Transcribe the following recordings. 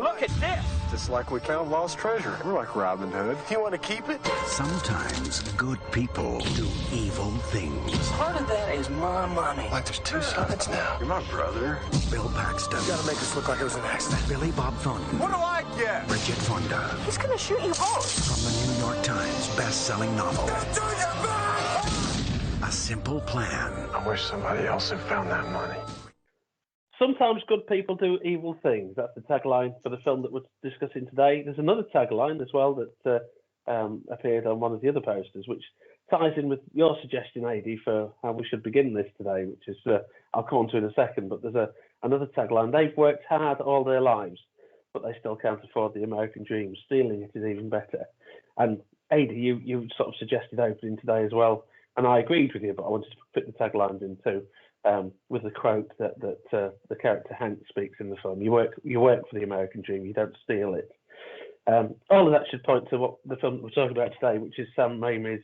Look at this. Just like we found lost treasure. We're like Robin Hood. You want to keep it? Sometimes good people do evil things. Part of that is my money. Like there's two sides now. You're my brother. Bill Paxton. You gotta make us look like it was an accident. Billy Bob Thornton. What do I get? Bridget Fonda. He's gonna shoot you both. From the New York Times best-selling novel. A Simple Plan. I wish somebody else had found that money. Sometimes good people do evil things. That's the tagline for the film that we're discussing today. There's another tagline as well that appeared on one of the other posters, which ties in with your suggestion, AD, for how we should begin this today, which is, I'll come on to in a second, but there's another tagline. They've worked hard all their lives, but they still can't afford the American dream. Stealing it is even better. And AD, you sort of suggested opening today as well, and I agreed with you, but I wanted to fit the taglines in too. With the quote that the character Hank speaks in the film. You work for the American dream, you don't steal it. All of that should point to what the film that we're talking about today, which is Sam Raimi's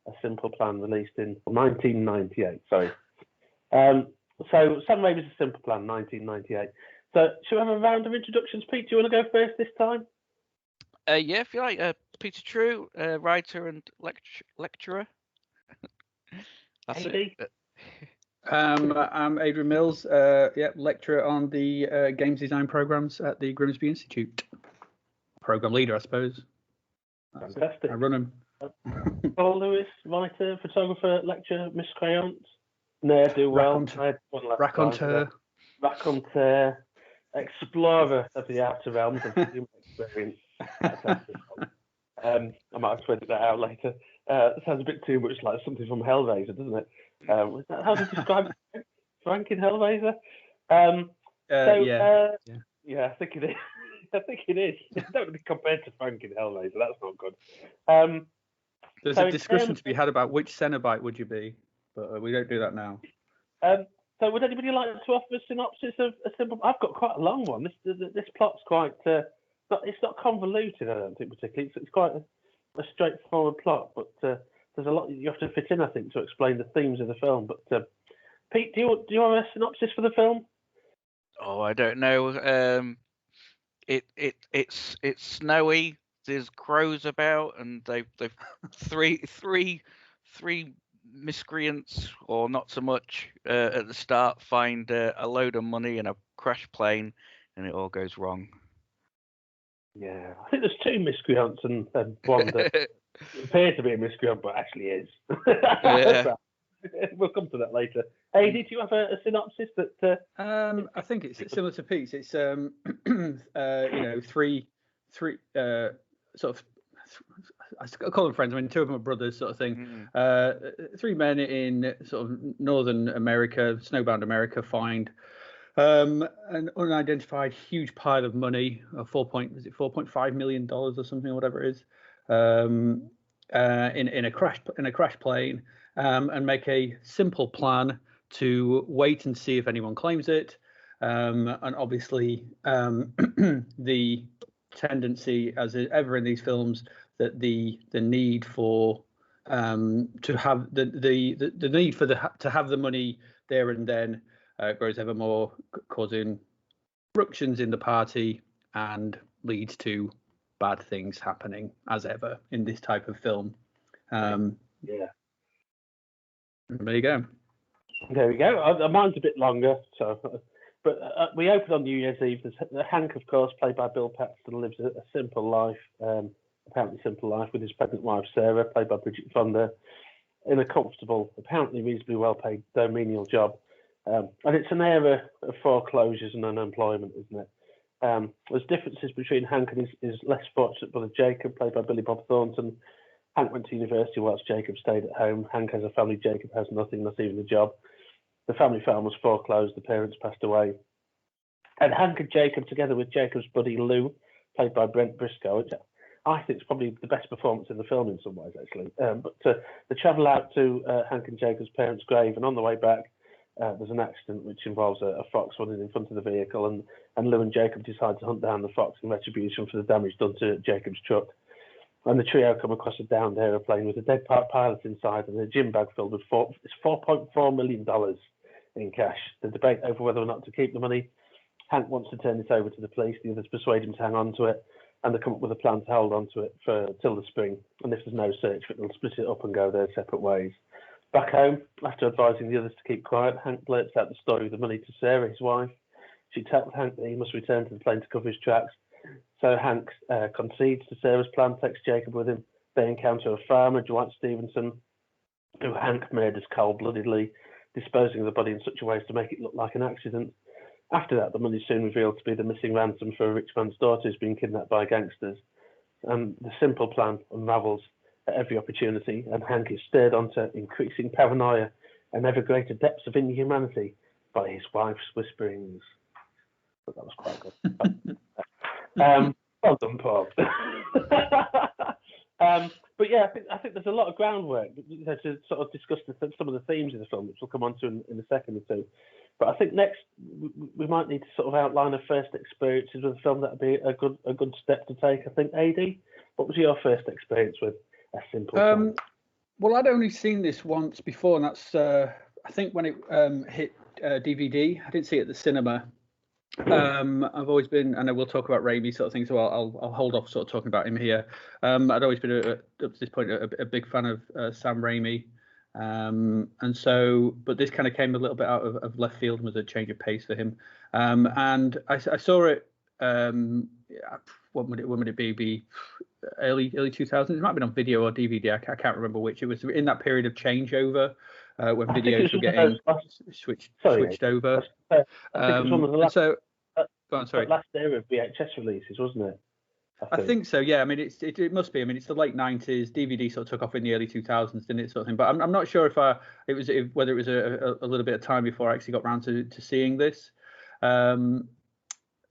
A Simple Plan, released in 1998. Sorry. So Sam Raimi's A Simple Plan, 1998. So should we have a round of introductions? Pete, do you want to go first this time? Yeah, if you like. Peter True, writer and lecturer. That's it. I'm Adrian Mills, lecturer on the games design programs at the Grimsby Institute. Program leader, I suppose. Fantastic. I run them. Paul Lewis, writer, photographer, lecturer, miscreant, ne'er-do-well, raconteur, explorer of the outer realms of human experience. I might have to edit that out later. It sounds a bit too much like something from Hellraiser, doesn't it? Is that how to describe it? Frank in Hellraiser? Yeah, I think it is. I think it is. It don't be compared to Frank in Hellraiser. That's not good. There's a discussion to be had about which Cenobite would you be, but we don't do that now. So would anybody like to offer a synopsis of A Simple? I've got quite a long one. This plot's quite. It's not convoluted, I don't think particularly. It's quite a straightforward plot, but there's a lot you have to fit in, I think, to explain the themes of the film. But Pete, do you want a synopsis for the film? Oh, I don't know. It's snowy. There's crows about, and they've three miscreants, or not so much, at the start find a load of money in a crash plane, and it all goes wrong. Yeah, I think there's two miscreants and one that appears to be a miscreant but actually is. Yeah. We'll come to that later. Hey, did you have a synopsis that? I think it's similar to Pete's. It's three sort of. I call them friends. I mean, two of them are brothers, sort of thing. Mm-hmm. Three men in sort of northern America, snowbound America, find an unidentified huge pile of money, $4.5 million or something, whatever it is, in a crash plane, and make a simple plan to wait and see if anyone claims it. And obviously, the tendency, as ever in these films, that the need for to have the need for to have the money there and then grows ever more, causing ructions in the party and leads to bad things happening, as ever in this type of film. Yeah. There you go. There we go. Mine's a bit longer, but we open on New Year's Eve. Hank, of course, played by Bill Paxton, lives a simple life, apparently simple life, with his pregnant wife Sarah, played by Bridget Fonda, in a comfortable, apparently reasonably well-paid, though menial job. And it's an era of foreclosures and unemployment, isn't it? There's differences between Hank and his less fortunate brother Jacob, played by Billy Bob Thornton. Hank went to university whilst Jacob stayed at home. Hank has a family, Jacob has nothing, not even a job. The family farm was foreclosed, the parents passed away. And Hank and Jacob, together with Jacob's buddy Lou, played by Brent Briscoe, which I think is probably the best performance in the film in some ways, actually. But they travel out to Hank and Jacob's parents' grave, and on the way back, there's an accident which involves a fox running in front of the vehicle, and Lou and Jacob decide to hunt down the fox in retribution for the damage done to Jacob's truck. And the trio come across a downed aeroplane with a dead pilot inside and a gym bag filled with $4.4 million in cash. The debate over whether or not to keep the money. Hank wants to turn this over to the police. The others persuade him to hang on to it, and they come up with a plan to hold on to it till the spring. And if there's no search for it, they'll split it up and go their separate ways. Back home, after advising the others to keep quiet, Hank blurts out the story of the money to Sarah, his wife. She tells Hank that he must return to the plane to cover his tracks. So Hank concedes to Sarah's plan, takes Jacob with him. They encounter a farmer, Dwight Stevenson, who Hank murders cold-bloodedly, disposing of the body in such a way as to make it look like an accident. After that, the money is soon revealed to be the missing ransom for a rich man's daughter who's been kidnapped by gangsters. And the simple plan unravels at every opportunity, and Hank is stirred onto increasing paranoia and ever greater depths of inhumanity by his wife's whisperings. But that was quite good. Well done, Paul. But yeah, I think there's a lot of groundwork to sort of discuss some of the themes of the film, which we'll come on to in a second or two. But I think next we might need to sort of outline our first experiences with the film. That'd be a good step to take. I think. AD, what was your first experience with A Simple Plan? Well, I'd only seen this once before, and that's I think when it hit DVD. I didn't see it at the cinema. I've always been, and I will talk about Raimi sort of thing, so I'll hold off sort of talking about him here. I'd always been up to this point a big fan of Sam Raimi, and so, but this kind of came a little bit out of left field and was a change of pace for him. And I saw it. When would it be? Early 2000s. It might have been on video or DVD. I can't remember which. It was in that period of changeover when videos were getting switched over. I think it was one of the last, go on, sorry. last era of VHS releases, wasn't it? I think so. Yeah. I mean, it must be. I mean, it's the late 90s. DVD sort of took off in the early 2000s, didn't it? Sort of thing. But I'm not sure whether it was a little bit of time before I actually got around to seeing this.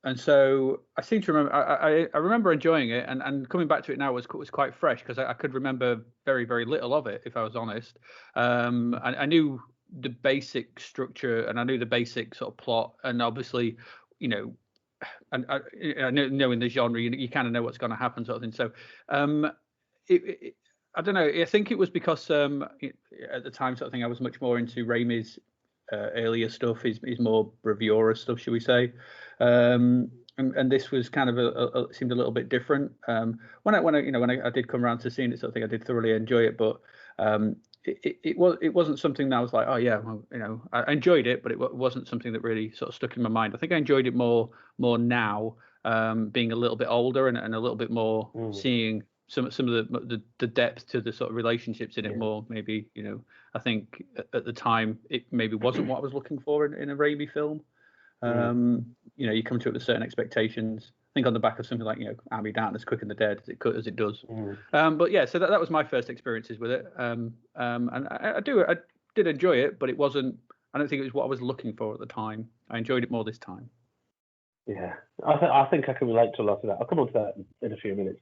And so I seem to remember. I remember enjoying it, and coming back to it now was quite fresh because I could remember very, very little of it, if I was honest. I knew the basic structure and I knew the basic sort of plot, and obviously, you know, and I know in the genre you kind of know what's going to happen, sort of thing. So I don't know. I think it was because at the time, sort of thing, I was much more into Raimi's earlier stuff, his more bravura stuff, should we say? And this was kind of seemed a little bit different. When I did come around to seeing it, sort of thing, I did thoroughly enjoy it, but it wasn't something that I was like, oh yeah, well, you know, I enjoyed it, but it wasn't something that really sort of stuck in my mind. I think I enjoyed it more now, being a little bit older and a little bit more seeing some of the depth to the sort of relationships in it more. Maybe, you know, I think at the time it maybe wasn't what I was looking for in a Raimi film. You know, you come to it with certain expectations. I think on the back of something like, you know, Army Darkness, Quick and the Dead, as it does. But yeah, so that was my first experiences with it. And I did enjoy it, but it wasn't. I don't think it was what I was looking for at the time. I enjoyed it more this time. Yeah, I think I can relate to a lot of that. I'll come on to that in a few minutes.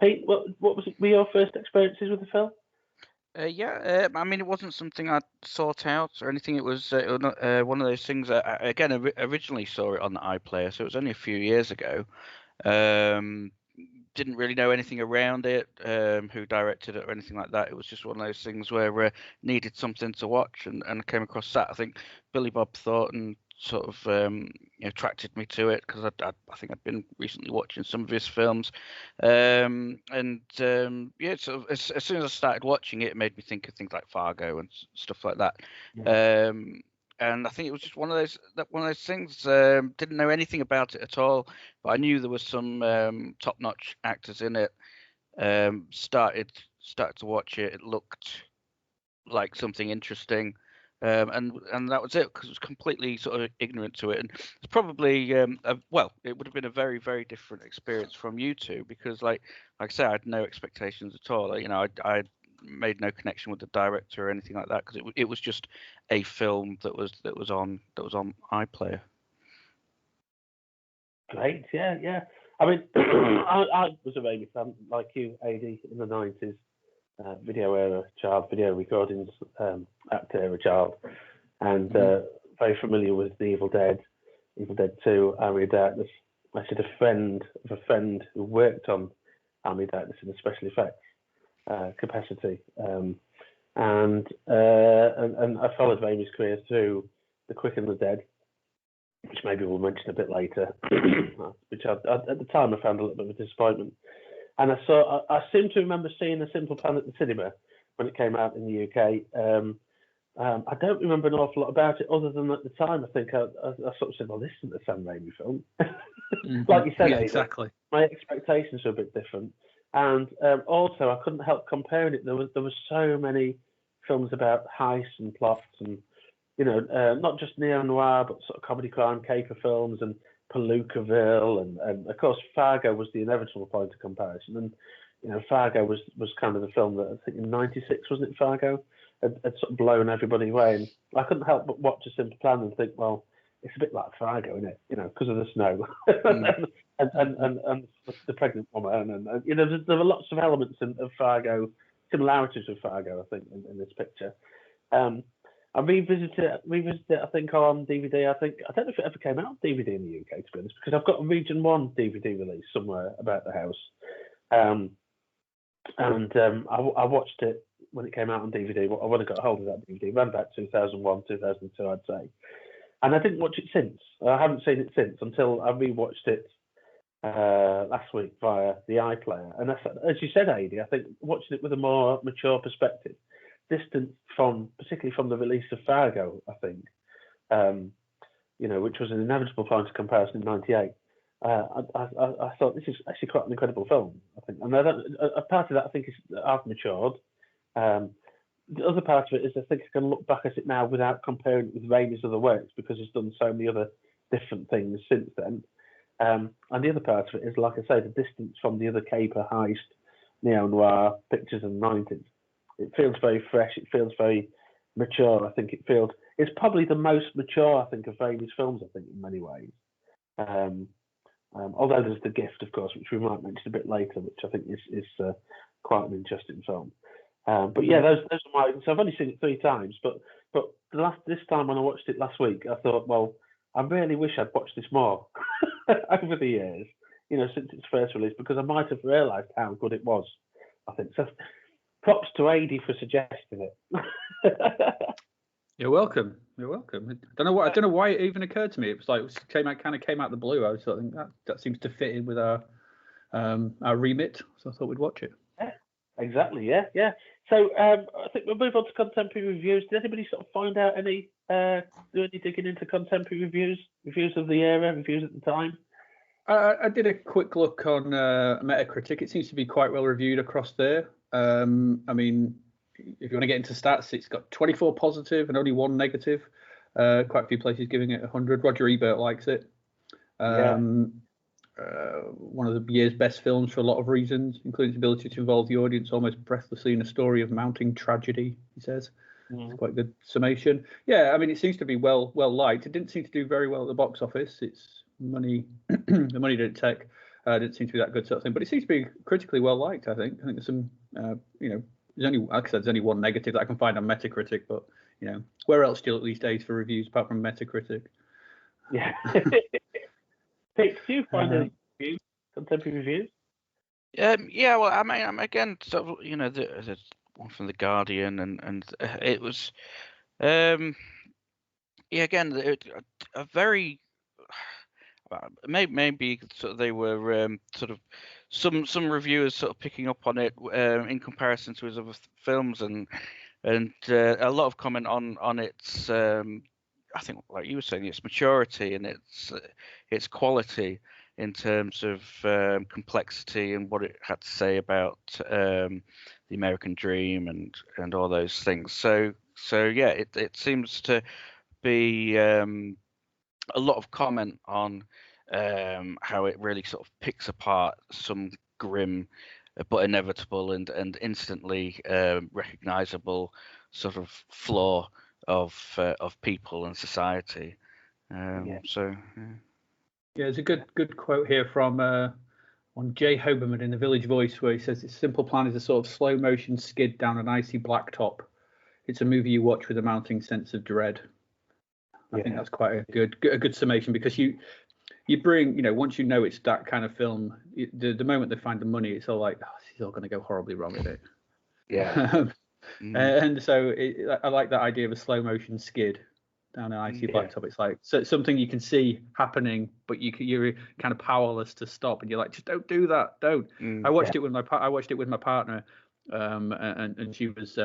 Pete, what were your first experiences with the film? I mean, it wasn't something I sought out or anything. It was one of those things that I, again, originally saw it on the iPlayer, so it was only a few years ago. Didn't really know anything around it, who directed it or anything like that. It was just one of those things where needed something to watch, and I came across that. I think Billy Bob Thornton sort of attracted me to it because I think I'd been recently watching some of his films, sort of as soon as I started watching it, it made me think of things like Fargo and stuff like that. And I think it was just one of those things. Didn't know anything about it at all, but I knew there was some top-notch actors in it. Started to watch it. It looked like something interesting. And that was it, because I was completely sort of ignorant to it, and it's probably it would have been a very, very different experience from you two, because like I said, I had no expectations at all. You know, I made no connection with the director or anything like that, because it was just a film that was on iPlayer. Great, yeah. I mean, I was a Raimi fan like you, AD, in the 90s. Video era child, video recordings actor era child, and very familiar with the Evil Dead 2, Army of Darkness. I had a friend who worked on Army of Darkness in a special effects capacity, and I followed Raimi's career through The Quick and the Dead, which maybe we'll mention a bit later, which at the time I found a little bit of a disappointment. And I seem to remember seeing A Simple Plan at the cinema when it came out in the UK. I don't remember an awful lot about it, other than at the time I think I sort of said, well, this isn't a Sam Raimi film. Like you said, yeah, exactly. My expectations were a bit different. And also, I couldn't help comparing it. There was so many films about heists and plots, and not just neo-noir, but sort of comedy crime caper films and Palookaville, and of course Fargo was the inevitable point of comparison. And Fargo was kind of the film that I think in '96, wasn't it? Fargo had sort of blown everybody away, and I couldn't help but watch A Simple Plan and think, well, it's a bit like Fargo, isn't it? Because of the snow and the pregnant woman, and there were lots of elements of Fargo, similarities with Fargo, I think, in this picture. I revisited it, I think, on DVD. I don't know if it ever came out on DVD in the UK, to be honest, because I've got a Region 1 DVD release somewhere about the house. I watched it when it came out on DVD. When I got hold of that DVD, around about 2001, 2002, I'd say. And I didn't watch it since. I haven't seen it since until I rewatched it last week via the iPlayer. And as you said, Adi, I think watching it with a more mature perspective, distant particularly from the release of Fargo, I think, which was an inevitable point of comparison in '98. I thought this is actually quite an incredible film, I think. And a part of that, I think, is I've matured. The other part of it is I think I can look back at it now without comparing it with Raimi's other works, because he's done so many other different things since then. And the other part of it is, like I say, the distance from the other caper, heist, neo-noir pictures of the 90s. It feels very fresh. It feels very mature. I think it's probably the most mature, I think, of Raimi's films, I think, in many ways. Although there's The Gift, of course, which we might mention a bit later, which I think is quite an interesting film. But yeah, those are my. So I've only seen it 3 times, but this time when I watched it last week, I thought, well, I really wish I'd watched this more over the years, since its first release, because I might have realised how good it was. I think so. Props to Adi for suggesting it. You're welcome. You're welcome. I don't know why it even occurred to me. It was like it came out the blue. I was thinking that seems to fit in with our remit, so I thought we'd watch it. Yeah, exactly. Yeah. So I think we'll move on to contemporary reviews. Did anybody sort of find out do any digging into contemporary reviews of the era, reviews at the time? I did a quick look on Metacritic. It seems to be quite well reviewed across there. I mean, if you want to get into stats, it's got 24 positive and only 1 negative. Quite a few places giving it 100. Roger Ebert likes it. One of the year's best films for a lot of reasons, including its ability to involve the audience almost breathlessly in a story of mounting tragedy, he says. It's quite a good summation. Yeah, I mean, it seems to be well liked. It didn't seem to do very well at the box office. Its money, the money didn't take, didn't seem to be that good sort of thing. But it seems to be critically well liked, I think. I think there's some, there's only, like I said, there's only 1 negative that I can find on Metacritic, but, where else do you look these days for reviews apart from Metacritic? Yeah. Pete, do you find any reviews, contemporary reviews? Yeah, well, I mean, again, sort of, the one from the Guardian, and it was, again, a very, maybe sort of they were sort of some reviewers sort of picking up on it in comparison to his other films, and a lot of comment on its, I think, like you were saying, its maturity and its quality in terms of complexity and what it had to say about the American dream and all those things. So yeah, it seems to be a lot of comment on how it really sort of picks apart some grim but inevitable and instantly recognizable sort of flaw of people and society. So yeah, there's a good quote here from on Jay Hoberman in The Village Voice, where he says, "Its simple plan is a sort of slow motion skid down an icy blacktop. It's a movie you watch with a mounting sense of dread." I think that's quite a good summation, because you bring, once you know it's that kind of film, the moment they find the money, it's all like, oh, this is all going to go horribly wrong, isn't it? Yeah. And so I like that idea of a slow motion skid. down an icy blacktop. It's like something you can see happening, but you're kind of powerless to stop, and you're like, just don't do that, don't. I watched it with my partner, and she was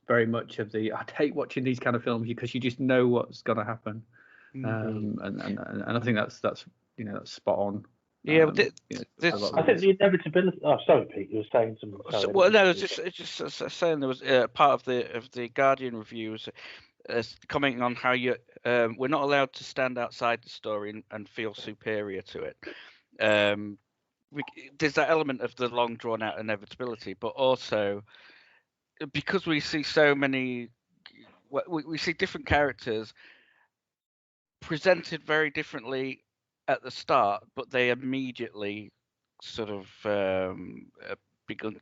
very much of the I'd hate watching these kind of films because you just know what's going to happen, and I think that's that's spot on. Yeah, I think the inevitability. Oh, sorry, Pete, you were saying something. Well, no, it's just saying there was part of the Guardian reviews commenting on how we're not allowed to stand outside the story and feel superior to it. There's that element of the long drawn out inevitability, but also because we see so many, we see different characters presented very differently at the start, but they immediately sort of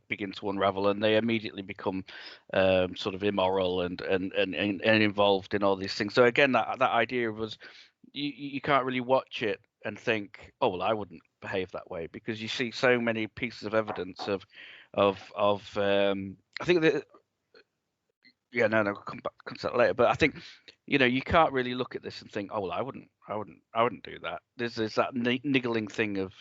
begin to unravel, and they immediately become sort of immoral and involved in all these things. So again, that idea was you can't really watch it and think, oh well, I wouldn't behave that way, because you see so many pieces of evidence of I think that we'll come to that later, but I think you can't really look at this and think, oh well, I wouldn't do that. There's that niggling thing of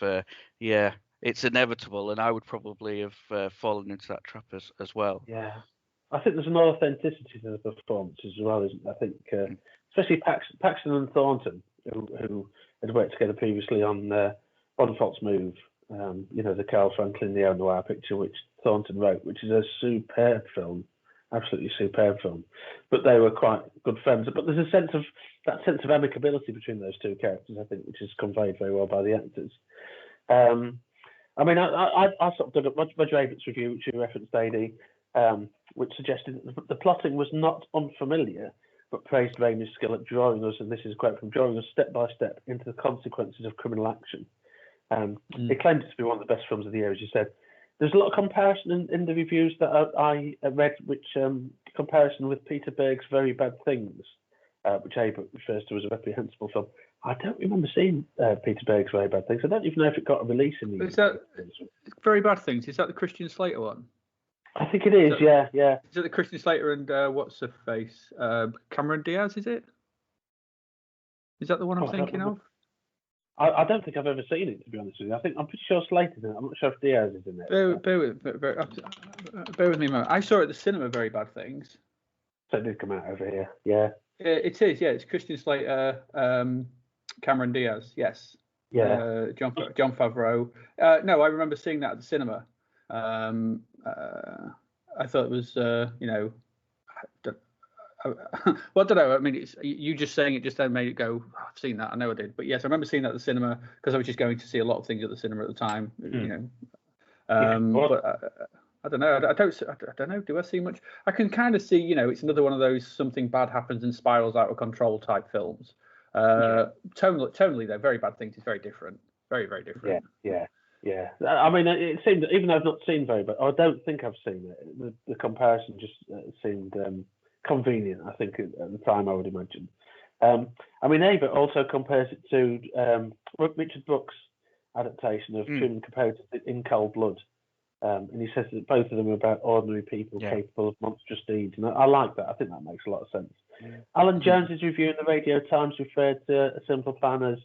it's inevitable, and I would probably have fallen into that trap as well. Yeah, I think there's an authenticity to the performance as well, isn't there? I think especially Paxton and Thornton, who had worked together previously on One False Move, the Carl Franklin neo-noir picture which Thornton wrote, which is a superb film. Absolutely superb film, but they were quite good friends. But there's a sense of amicability between those two characters, I think, which is conveyed very well by the actors. I mean, I sort of did up Roger Ebert's review, which you referenced, AD, which suggested that the plotting was not unfamiliar, but praised Raimi's skill at drawing us, and this is a quote from, drawing us step by step into the consequences of criminal action. He claimed it to be one of the best films of the year, as you said. There's a lot of comparison in the reviews that I read, which comparison with Peter Berg's Very Bad Things, which Ebert refers to as a reprehensible film. I don't remember seeing Peter Berg's Very Bad Things. I don't even know if it got a release in the UK. Is that Very Bad Things? Is that the Christian Slater one? I think it is, yeah. Is it the Christian Slater and what's her face? Cameron Diaz, is it? Is that the one I'm thinking of? I don't think I've ever seen it, to be honest with you. I'm pretty sure Slater's in it. I'm not sure if Diaz is in it. Bear with me a moment. I saw it at the cinema, Very Bad Things. So it did come out over here, yeah. It is, yeah. It's Christian Slater, Cameron Diaz, yes. Yeah. John Favreau. No, I remember seeing that at the cinema. I thought it was, well, I don't know. I mean, it's you just saying it just then made it go, oh, I've seen that. I know I did. But yes, I remember seeing that at the cinema because I was just going to see a lot of things at the cinema at the time. But I don't know. I don't know. Do I see much? I can kind of see, it's another one of those something bad happens and spirals out of control type films. Tonally, they're Very Bad Things. It's very different. Very, very different. Yeah. I mean, it seemed, even though I've not seen Very Bad, I don't think I've seen it. The comparison just seemed convenient, I think, at the time, I would imagine. I mean, Ebert also compares it to Richard Brooks' adaptation of Truman Capote's In Cold Blood. And he says that both of them are about ordinary people capable of monstrous deeds. And I like that. I think that makes a lot of sense. Alan Jones's review in the Radio Times referred to A Simple Plan as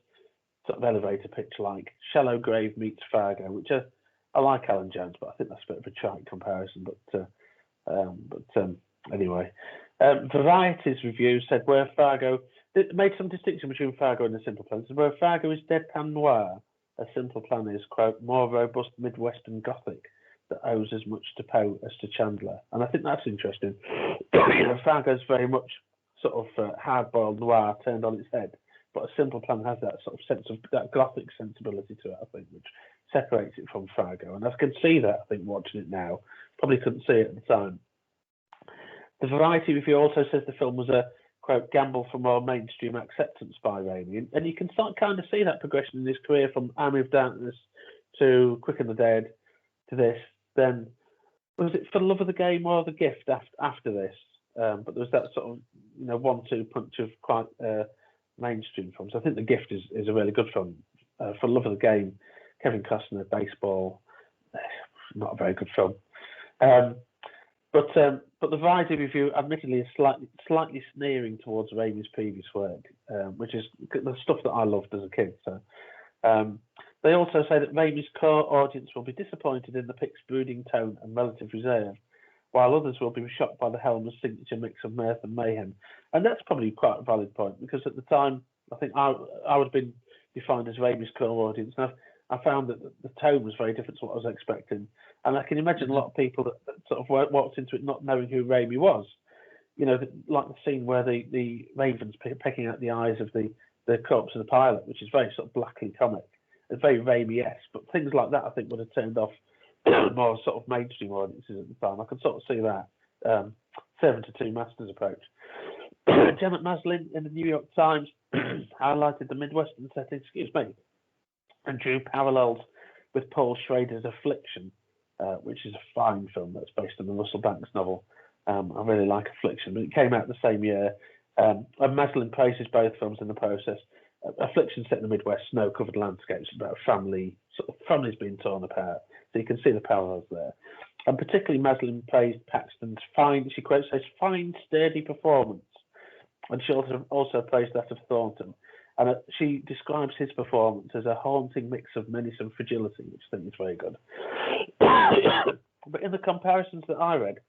sort of elevator pitch like Shallow Grave meets Fargo, which I like Alan Jones, but I think that's a bit of a trite comparison. But anyway. Variety's review said where Fargo, it made some distinction between Fargo and A Simple Plan. So where Fargo is deadpan noir, A Simple Plan is, quote, more robust Midwestern Gothic that owes as much to Poe as to Chandler. And I think that's interesting. Fargo's very much sort of hard-boiled noir turned on its head, but A Simple Plan has that sort of sense of that Gothic sensibility to it, I think, which separates it from Fargo. And I can see that, I think, watching it now. Probably couldn't see it at the time. The Variety review also says the film was a, quote, gamble for more mainstream acceptance by Raimi. And you can kind of see that progression in his career from Army of Darkness to Quick and the Dead to this. Then, was it For the Love of the Game or The Gift after this? But there was that sort of, 1-2 punch of quite mainstream films. I think The Gift is a really good film. For the Love of the Game, Kevin Costner, baseball, not a very good film. But the Variety review, admittedly, is slightly sneering towards Raimi's previous work, which is the stuff that I loved as a kid. So they also say that Raimi's core audience will be disappointed in the pic's brooding tone and relative reserve, while others will be shocked by the Helmer's signature mix of mirth and mayhem. And that's probably quite a valid point, because at the time, I think I would have been defined as Raimi's core audience. And I found that the tone was very different to what I was expecting. And I can imagine a lot of people that sort of walked into it not knowing who Raimi was. You know, like the scene where the ravens pecking out the eyes of the corpse of the pilot, which is very sort of blackly comic. It's very Raimi-esque, but things like that I think would have turned off more sort of mainstream audiences at the time. I could sort of see that servant to two masters approach. Janet Maslin in the New York Times highlighted the Midwestern setting, and drew parallels with Paul Schrader's Affliction, which is a fine film that's based on the Russell Banks novel. I really like Affliction, but it came out the same year. And Maslin praises both films in the process. Affliction set in the Midwest, snow-covered landscapes about a family, sort of families being torn apart. So you can see the parallels there. And particularly Maslin praised Paxton's fine, she quotes, says, fine, sturdy performance. And she also praised that of Thornton. And she describes his performance as a haunting mix of menace and fragility, which I think is very good. But in the comparisons that I read,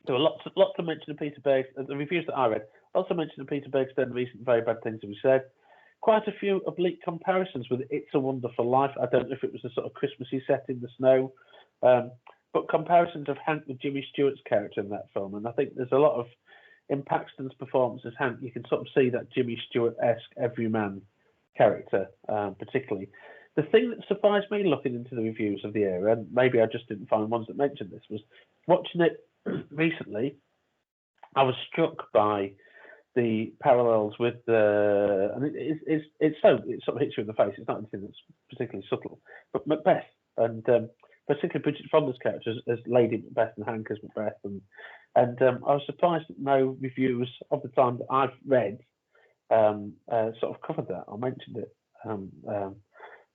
there were lots of mention of Peter Berg's, the reviews that I read, also mentioned of Peter Berg's then recent very bad things that we said. Quite a few oblique comparisons with It's a Wonderful Life. I don't know if it was a sort of Christmassy set in the snow, but comparisons of Hank with Jimmy Stewart's character in that film. And I think there's a lot of, in Paxton's performance as Hank, you can sort of see that Jimmy Stewart-esque everyman character, particularly. The thing that surprised me looking into the reviews of the era, and maybe I just didn't find ones that mentioned this, was watching it recently, I was struck by the parallels with the, and it sort of hits you in the face. It's not anything that's particularly subtle, but Macbeth, and particularly Bridget Fonda's character as Lady Macbeth and Hank as Macbeth, and I was surprised that no reviews of the time that I've read sort of covered that or mentioned it.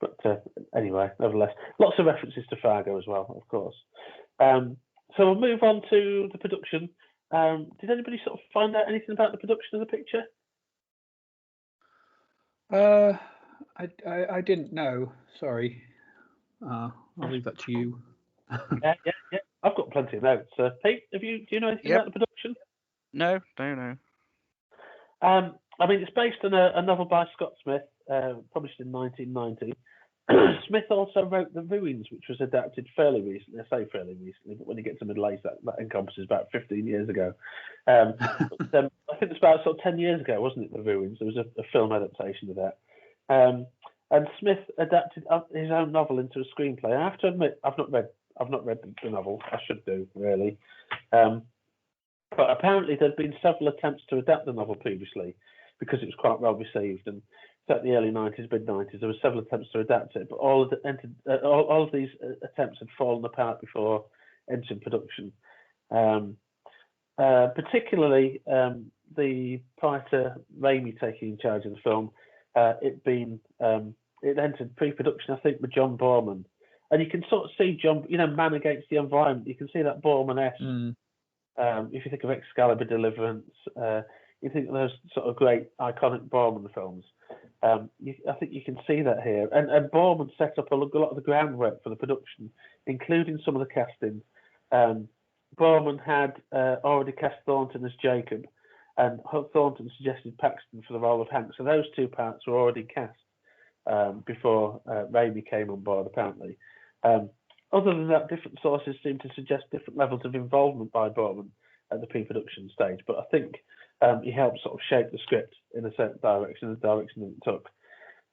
But anyway, nevertheless, lots of references to Fargo as well, of course. So we'll move on to the production. Did anybody sort of find out anything about the production of the picture? I didn't know. Sorry. I'll leave that to you. Yeah. I've got plenty of notes. Pete, do you know anything about the production? No. I mean, it's based on a novel by Scott Smith, published in 1990. Smith also wrote The Ruins, which was adapted fairly recently. I say fairly recently, but when you get to middle age, that encompasses about 15 years ago. But, I think it's about sort of 10 years ago, wasn't it, The Ruins? There was a film adaptation of that. And Smith adapted his own novel into a screenplay. I have to admit, I've not read the novel. I should do, really. But apparently there'd been several attempts to adapt the novel previously because it was quite well received. And at the early 90s, mid-90s, there were several attempts to adapt it, but all of these attempts had fallen apart before entering production. Particularly prior to Raimi taking in charge of the film, it entered pre-production, I think, with John Borman. And you can sort of see John, man against the environment. You can see that Borman-esque. If you think of Excalibur, Deliverance, you think of those sort of great iconic Borman films. I think you can see that here. And Borman set up a lot of the groundwork for the production, including some of the casting. Borman had already cast Thornton as Jacob, and Thornton suggested Paxton for the role of Hank. So those two parts were already cast before Raimi came on board, apparently. Other than that, different sources seem to suggest different levels of involvement by Borman at the pre-production stage. But I think he helped sort of shape the script in a certain direction, the direction that it took.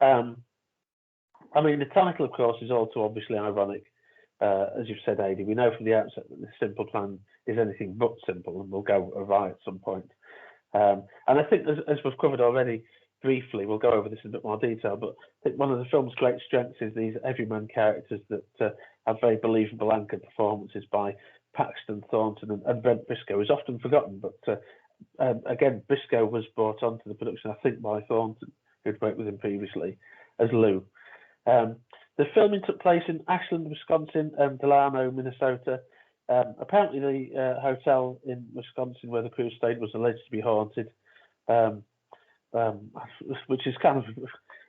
I mean, the title, of course, is all too obviously ironic. As you've said, Adi, we know from the outset that this simple plan is anything but simple and will go awry at some point. And I think, as we've covered already briefly, we'll go over this in a bit more detail, but I think one of the film's great strengths is these everyman characters that have very believable anchor performances by Paxton, Thornton, and Brent Briscoe is often forgotten, but again, Briscoe was brought onto the production, I think, by Thornton, who'd worked with him previously, as Lou. The filming took place in Ashland, Wisconsin, and Delano, Minnesota. Apparently, the hotel in Wisconsin where the crew stayed was alleged to be haunted, which is kind of,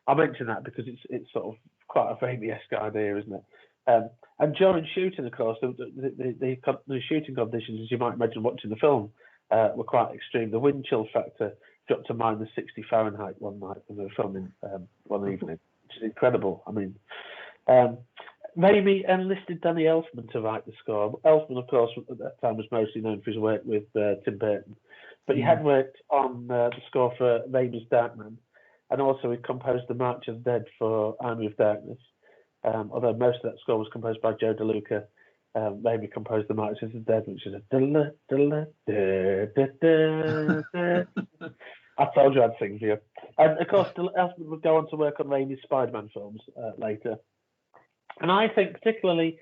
I mention that because it's sort of quite a Raimi-esque idea, isn't it? And during shooting, of course, the shooting conditions, as you might imagine watching the film, were quite extreme. The wind chill factor dropped to -60 Fahrenheit one night when they were filming one evening, which is incredible. I mean, Raimi enlisted Danny Elfman to write the score. Elfman, of course, at that time was mostly known for his work with Tim Burton, but he had worked on the score for Raimi's Darkman, and also he composed the March of the Dead for Army of Darkness. Although most of that score was composed by Joe DeLuca, Raimi composed the March of the Dead, which is a I told you I'd sing for you. And of course, Elfman would go on to work on Raimi's Spider-Man films later. And I think particularly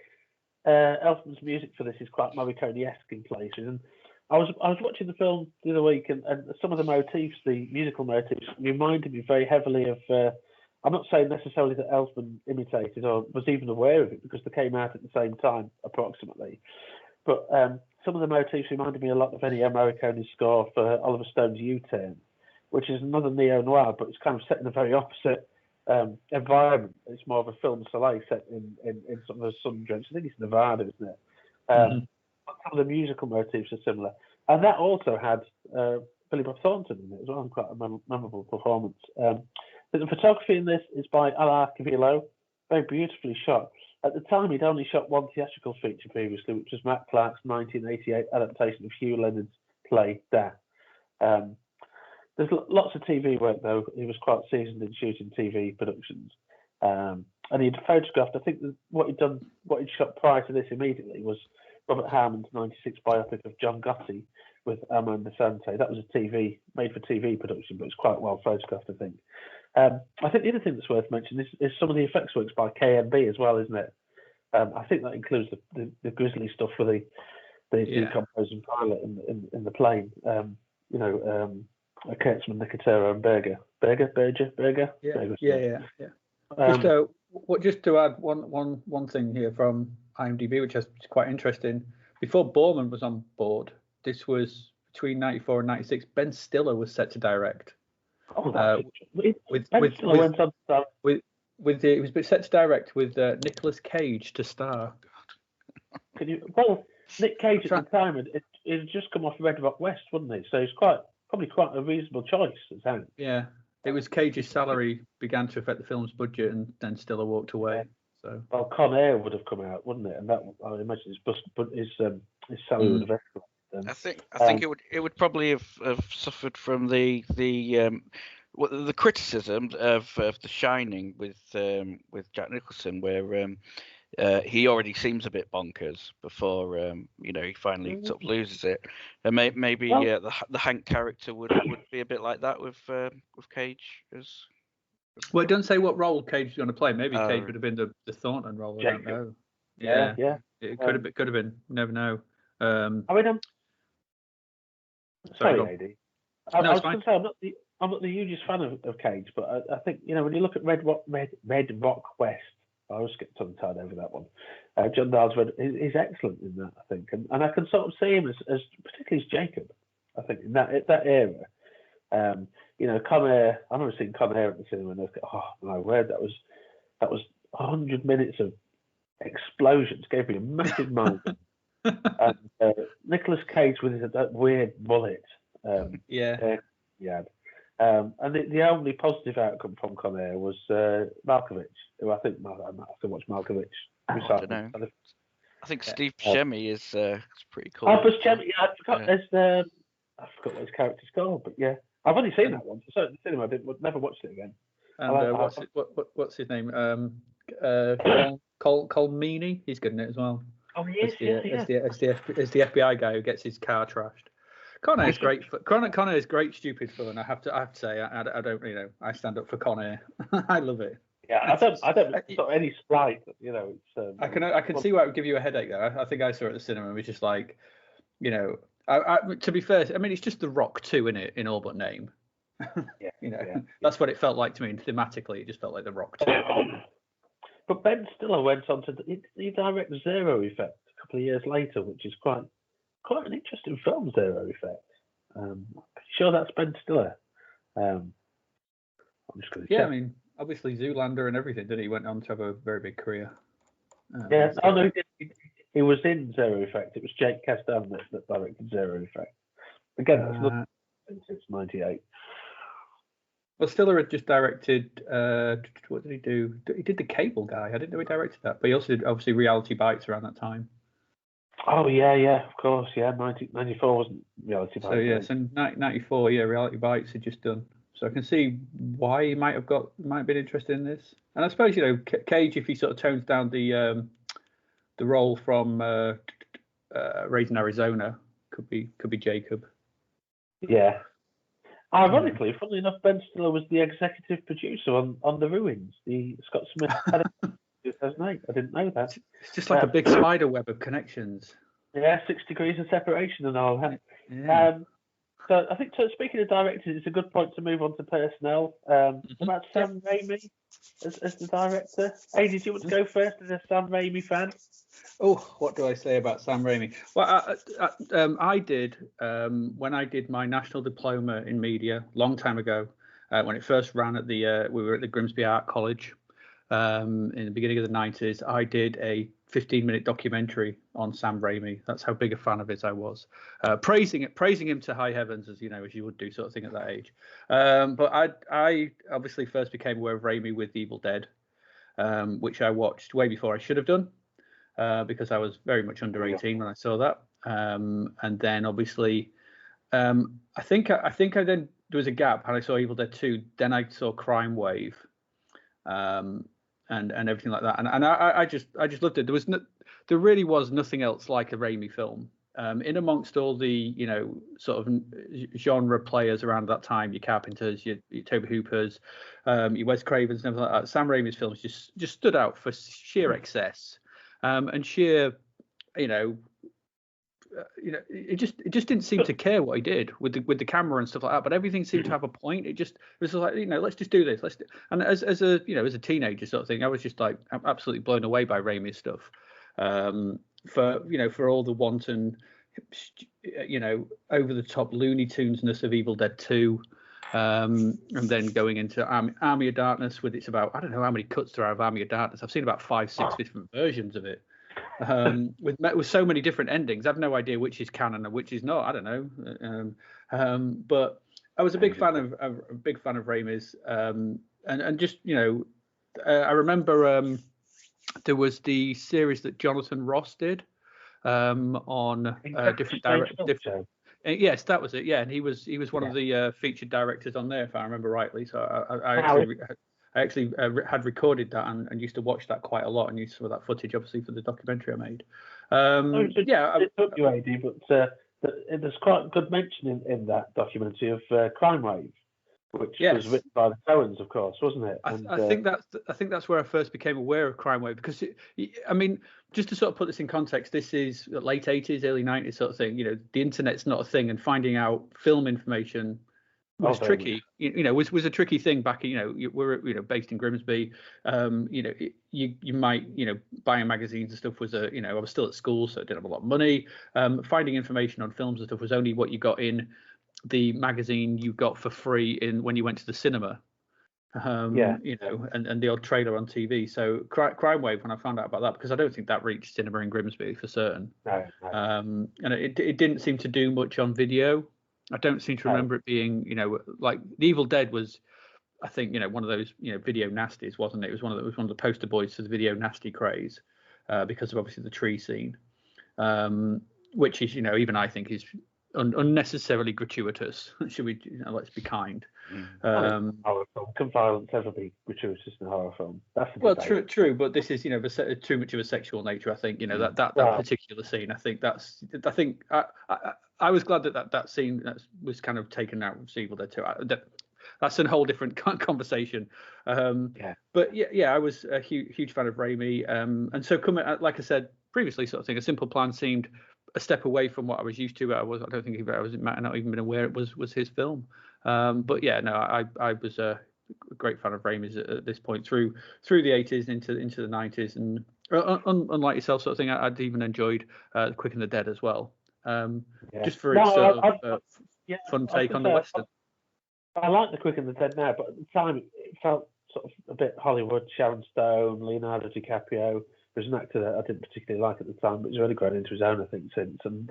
Elfman's music for this is quite Morricone-esque in places. And I was watching the film the other week, and some of the motifs, the musical motifs, reminded me very heavily of. I'm not saying necessarily that Elfman imitated or was even aware of it because they came out at the same time, approximately. But some of the motifs reminded me a lot of Ennio Morricone's score for Oliver Stone's U-Turn, which is another neo-noir, but it's kind of set in a very opposite environment. It's more of a film soleil set in sort of a sun-drenched, I think it's Nevada, isn't it? Some of the musical motifs are similar. And that also had Billy Bob Thornton in it as well, quite a memorable performance. The photography in this is by Al Cavillo, very beautifully shot. At the time, he'd only shot one theatrical feature previously, which was Matt Clark's 1988 adaptation of Hugh Leonard's play Da. There's lots of TV work, though. He was quite seasoned in shooting TV productions. And he'd photographed, I think what he'd shot prior to this immediately was Robert Harmon's 96 biopic of John Gotti with Amanda Sante. That was a made-for-TV production, but it's quite well photographed, I think. I think the other thing that's worth mentioning is some of the effects works by KMB as well, isn't it? I think that includes the grisly stuff for the decomposing pilot in the plane. Kurtzman, Nicotero, and Berger. Yeah. Just to add one thing here from IMDb, which is quite interesting. Before Borman was on board, this was between 94 and 96. Ben Stiller was set to direct. He was set to direct with Nicolas Cage to star. Nick Cage at the time had just come off Red Rock West, wouldn't he? So he's probably quite a reasonable choice as Hank. Yeah, it was Cage's salary began to affect the film's budget, and then Stiller walked away. So Con Air would have come out, wouldn't it? And that, I imagine, his salary would have escalated. I think it would probably have suffered from the criticism of The Shining with Jack Nicholson, where he already seems a bit bonkers before he finally sort of loses it, and maybe the Hank character would be a bit like that with Cage. Well, it doesn't say what role Cage is going to play. Maybe Cage would have been the Thornton role. I don't know. Yeah. It could have been. You never know. Sorry, Lady. I was going to say I'm not the hugest fan of Cage, but I think when you look at Red Rock West, I always get tongue-tied over that one. John Dale's is excellent in that, I think, and I can sort of see him as particularly as Jacob. I think in that era. Con Air. I've never seen Con Air at the cinema, and oh my word, that was 100 minutes of explosions. Gave me a massive moment. And Nicolas Cage with that weird mullet. And the only positive outcome from Con Air was Malkovich, who I think I might have to watch Malkovich. I don't know. I think Steve Buscemi is pretty cool. Oh, Buscemi, I forgot. I forgot what his character's called, but yeah, I've only seen that once. So at the cinema, I never watched it again. And what's his name? Cole Meany. He's good in it as well. Oh, he is. It's the FBI guy who gets his car trashed. Con Air is great. Con Air is great, stupid fun. I have to say, I don't, I stand up for Con Air. I love it. Yeah, I don't sort of any slight. It's. I can see why it would give you a headache though. I think I saw it at the cinema and was just like, to be fair, I mean it's just The Rock 2 in it, in all but name. That's what it felt like to me. And thematically, it just felt like The Rock 2. But Ben Stiller went on to he directed Zero Effect a couple of years later, which is quite an interesting film, Zero Effect. I'm sure that's Ben Stiller. I'm just going to check. I mean, obviously Zoolander and everything, didn't he? He went on to have a very big career. Yeah, no, he was in Zero Effect. It was Jake Kasdan that directed Zero Effect. Again, that's not since '98. Well, Stiller had just directed. What did he do? He did The Cable Guy. I didn't know he directed that, but he also did obviously Reality Bites around that time. Oh yeah, of course, yeah. 94 wasn't Reality Bites. So yeah, so 94, yeah, Reality Bites had just done. So I can see why he might have been interested in this. And I suppose Cage, if he sort of tones down the role from Raising Arizona, could be Jacob. Yeah. Ironically, funnily enough, Ben Stiller was the executive producer on The Ruins, the Scott Smith 2008. I didn't know that. It's just like a big spider web of connections. Yeah, 6 degrees of separation and all that. Yeah. So I think, speaking of directors, it's a good point to move on to personnel. About Sam Raimi as the director. Hey, did you want to go first as a Sam Raimi fan? Oh, what do I say about Sam Raimi? Well, I did when I did my national diploma in media long time ago, when it first ran at we were at the Grimsby Art College in the beginning of the 90s. I did a 15-minute documentary on Sam Raimi. That's how big a fan of his I was, praising him to high heavens, as you would do, sort of thing at that age. But I obviously first became aware of Raimi with Evil Dead, which I watched way before I should have done. Because I was very much under 18 when I saw that, and then obviously, I think I then there was a gap, and I saw Evil Dead 2. Then I saw Crime Wave, and everything like that, and I just loved it. There really was nothing else like a Raimi film. In amongst all the sort of genre players around that time, your Carpenters, your Tobe Hoopers, your Wes Cravens, and everything like that, Sam Raimi's films just stood out for sheer excess. And sheer, it just didn't seem to care what he did with the camera and stuff like that. But everything seemed to have a point. It was like, let's just do this. And as a teenager sort of thing, I was just like absolutely blown away by Raimi's stuff. For all the wanton, over the top Looney Tunes-ness of Evil Dead 2. And then going into Army of Darkness with it's about, I don't know how many cuts there are of Army of Darkness. I've seen about 5-6 different versions of it, with so many different endings. I've no idea which is canon and which is not. I don't know. But I was a big fan of Raimi's, and just I remember there was the series that Jonathan Ross did on different directors. Yes, that was it. Yeah, and he was one of the featured directors on there, if I remember rightly. So I actually had recorded that and used to watch that quite a lot, and used some of that footage, obviously, for the documentary I made. It took you, AD, but there's quite good mention in that documentary of Crime Wave, which was written by the Coens, of course, wasn't it? I think that's where I first became aware of Crime Wave, because I mean, just to sort of put this in context, this is late 80s, early 90s sort of thing. The internet's not a thing, and finding out film information was tricky. Was a tricky thing back. We're based in Grimsby. You might buying magazines and stuff was I was still at school, so I didn't have a lot of money. Finding information on films and stuff was only what you got in the magazine you got for free when you went to the cinema, and the odd trailer on TV. So Crime Wave, when I found out about that, because I don't think that reached cinema in Grimsby for certain. No. And it didn't seem to do much on video. I don't seem to remember it being, like The Evil Dead was, I think, one of those, video nasties, wasn't it? It was one of the poster boys to the video nasty craze, because of obviously the tree scene, which is, even I think is unnecessarily gratuitous. Should we? Let's be kind. Horror film. Can violence ever be gratuitous in a horror film? That's true. But this is, too much of a sexual nature. I think, that particular scene. I think I was glad that scene was kind of taken out of Evil Dead 2. That's a whole different conversation. But I was a huge fan of Raimi. And so coming, like I said previously, sort of thing, A Simple Plan seemed a step away from what I was used to. I don't think I was not even been aware it was his film. But I was a great fan of Raimi's at this point through the 80s into the 90s, and Unlike yourself, sort of thing, I'd even enjoyed Quick and the Dead as well, just for No, its sort of yeah, fun I was take on gonna the say, Western. I like The Quick and the Dead now, but at the time it felt sort of a bit Hollywood. Sharon Stone, Leonardo DiCaprio. There's an actor that I didn't particularly like at the time, but he's really grown into his own, I think, since. And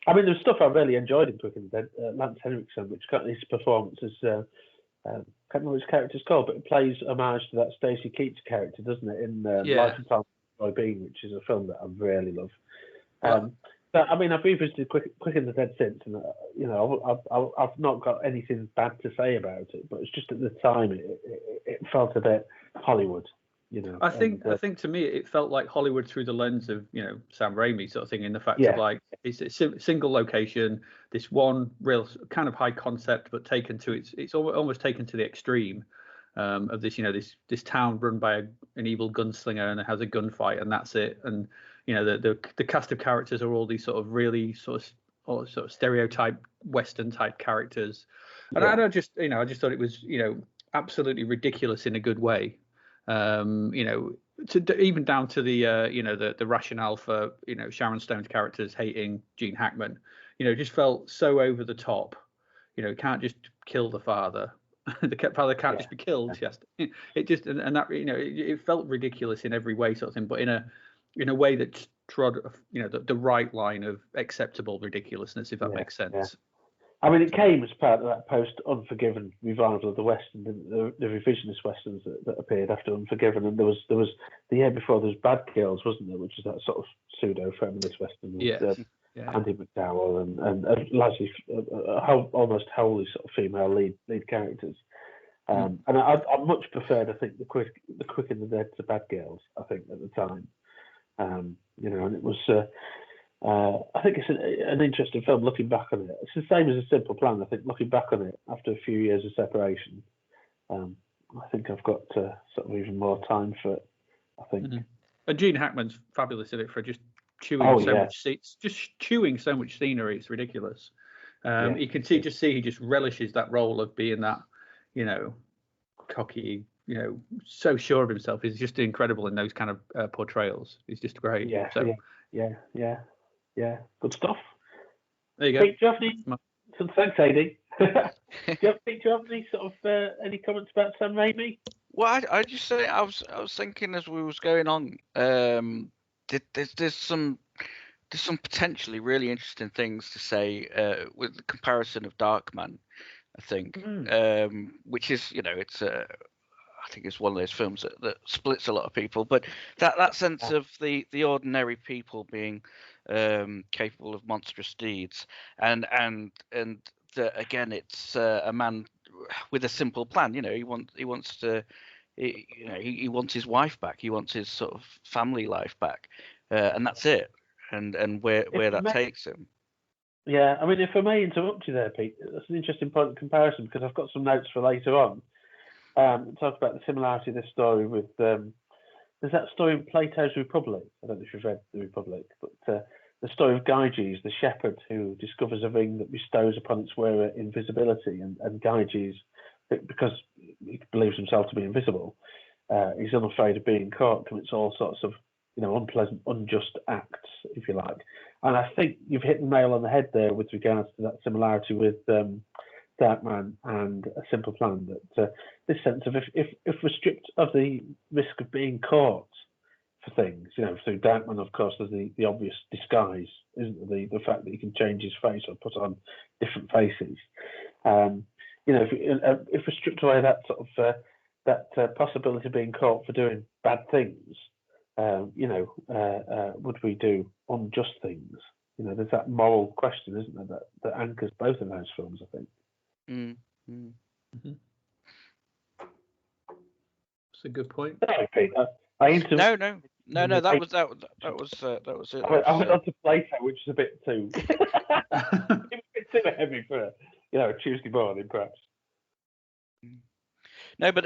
I mean, there's stuff I really enjoyed in Quick and the Dead. Lance Henriksen, which got his performance as can't remember what his character's called, but it plays homage to that Stacey Keats character, doesn't it? In Life and Time of Roy Bean, which is a film that I really love. But I mean, I've revisited Quick and the Dead since, and you know, I've not got anything bad to say about it, but it's just at the time it felt a bit Hollywood, you know. I think to me it felt like Hollywood through the lens of Sam Raimi sort of thing, in the fact of like it's a single location, this one real kind of high concept, but taken to it's almost taken to the extreme of this this town run by an evil gunslinger, and it has a gunfight, and that's it. And the cast of characters are all these sort of really sort of stereotype Western type characters, and I just thought it was absolutely ridiculous in a good way. Even down to the rationale for Sharon Stone's characters hating Gene Hackman, just felt so over the top. Can't just kill the father. The father can't just be killed. Yes, it just and that it felt ridiculous in every way, sort of thing, but in a way that trod the right line of acceptable ridiculousness, if that makes sense. Yeah. I mean, it came as part of that post-Unforgiven revival of the Western, the revisionist Westerns that appeared after Unforgiven, and there was the year before there was Bad Girls, wasn't there, which is that sort of pseudo-feminist Western with Andy McDowell and largely almost wholly sort of female lead characters. And I much preferred, I think, the Quick and the Dead to Bad Girls, I think, at the time. And it was... I think it's an interesting film looking back on it. It's the same as A Simple Plan. I think looking back on it after a few years of separation, I think I've got sort of even more time for it, I think. Mm-hmm. And Gene Hackman's fabulous in it for just chewing chewing so much scenery. It's ridiculous. You can see he just relishes that role of being that, cocky, so sure of himself. He's just incredible in those kind of portrayals. He's just great. Yeah, good stuff. There you go. Pete, do you have any? Thanks, AD. Do you have any sort of any comments about Sam Raimi? Well, I just say I was thinking as we was going on. There's some potentially really interesting things to say with the comparison of Darkman, I think, which is it's I think it's one of those films that splits a lot of people, but that sense of the ordinary people being capable of monstrous deeds, and again, it's a man with a simple plan. He wants his wife back. He wants his sort of family life back, and that's it. And where that takes him. Yeah, I mean, if I may interrupt you there, Pete, that's an interesting point of comparison, because I've got some notes for later on. Talk about the similarity of this story with there's that story in Plato's Republic. I don't know if you've read The Republic, but the story of Gyges, the shepherd who discovers a ring that bestows upon its wearer invisibility, and Gyges, because he believes himself to be invisible, he's unafraid of being caught, commits all sorts of unpleasant, unjust acts, if you like. And I think you've hit the nail on the head there with regards to that similarity with Darkman and A Simple Plan, that this sense of if we're stripped of the risk of being caught for things, through Darkman, of course, there's the obvious disguise, isn't there? The fact that he can change his face or put on different faces. If we're stripped away that sort of that possibility of being caught for doing bad things, would we do unjust things? There's that moral question, isn't there, that anchors both of those films, I think. Mm-hmm. That's a good point. Sorry, Peter. No. That was it. I went on to Plato, which is a bit too heavy for a Tuesday morning, perhaps. No, but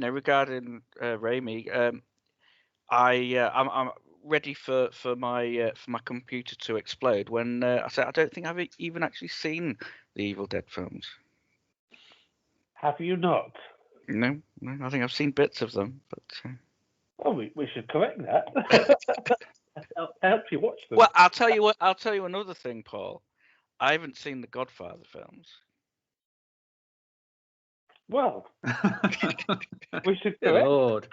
regarding Raimi, I'm ready for my computer to explode when I said I don't think I've even actually seen the Evil Dead films. Have you not? No. I think I've seen bits of them, but. Oh, we should correct that. Help you watch them. Well, I'll tell you what. I'll tell you another thing, Paul. I haven't seen the Godfather films. Well, we should Good correct. Lord.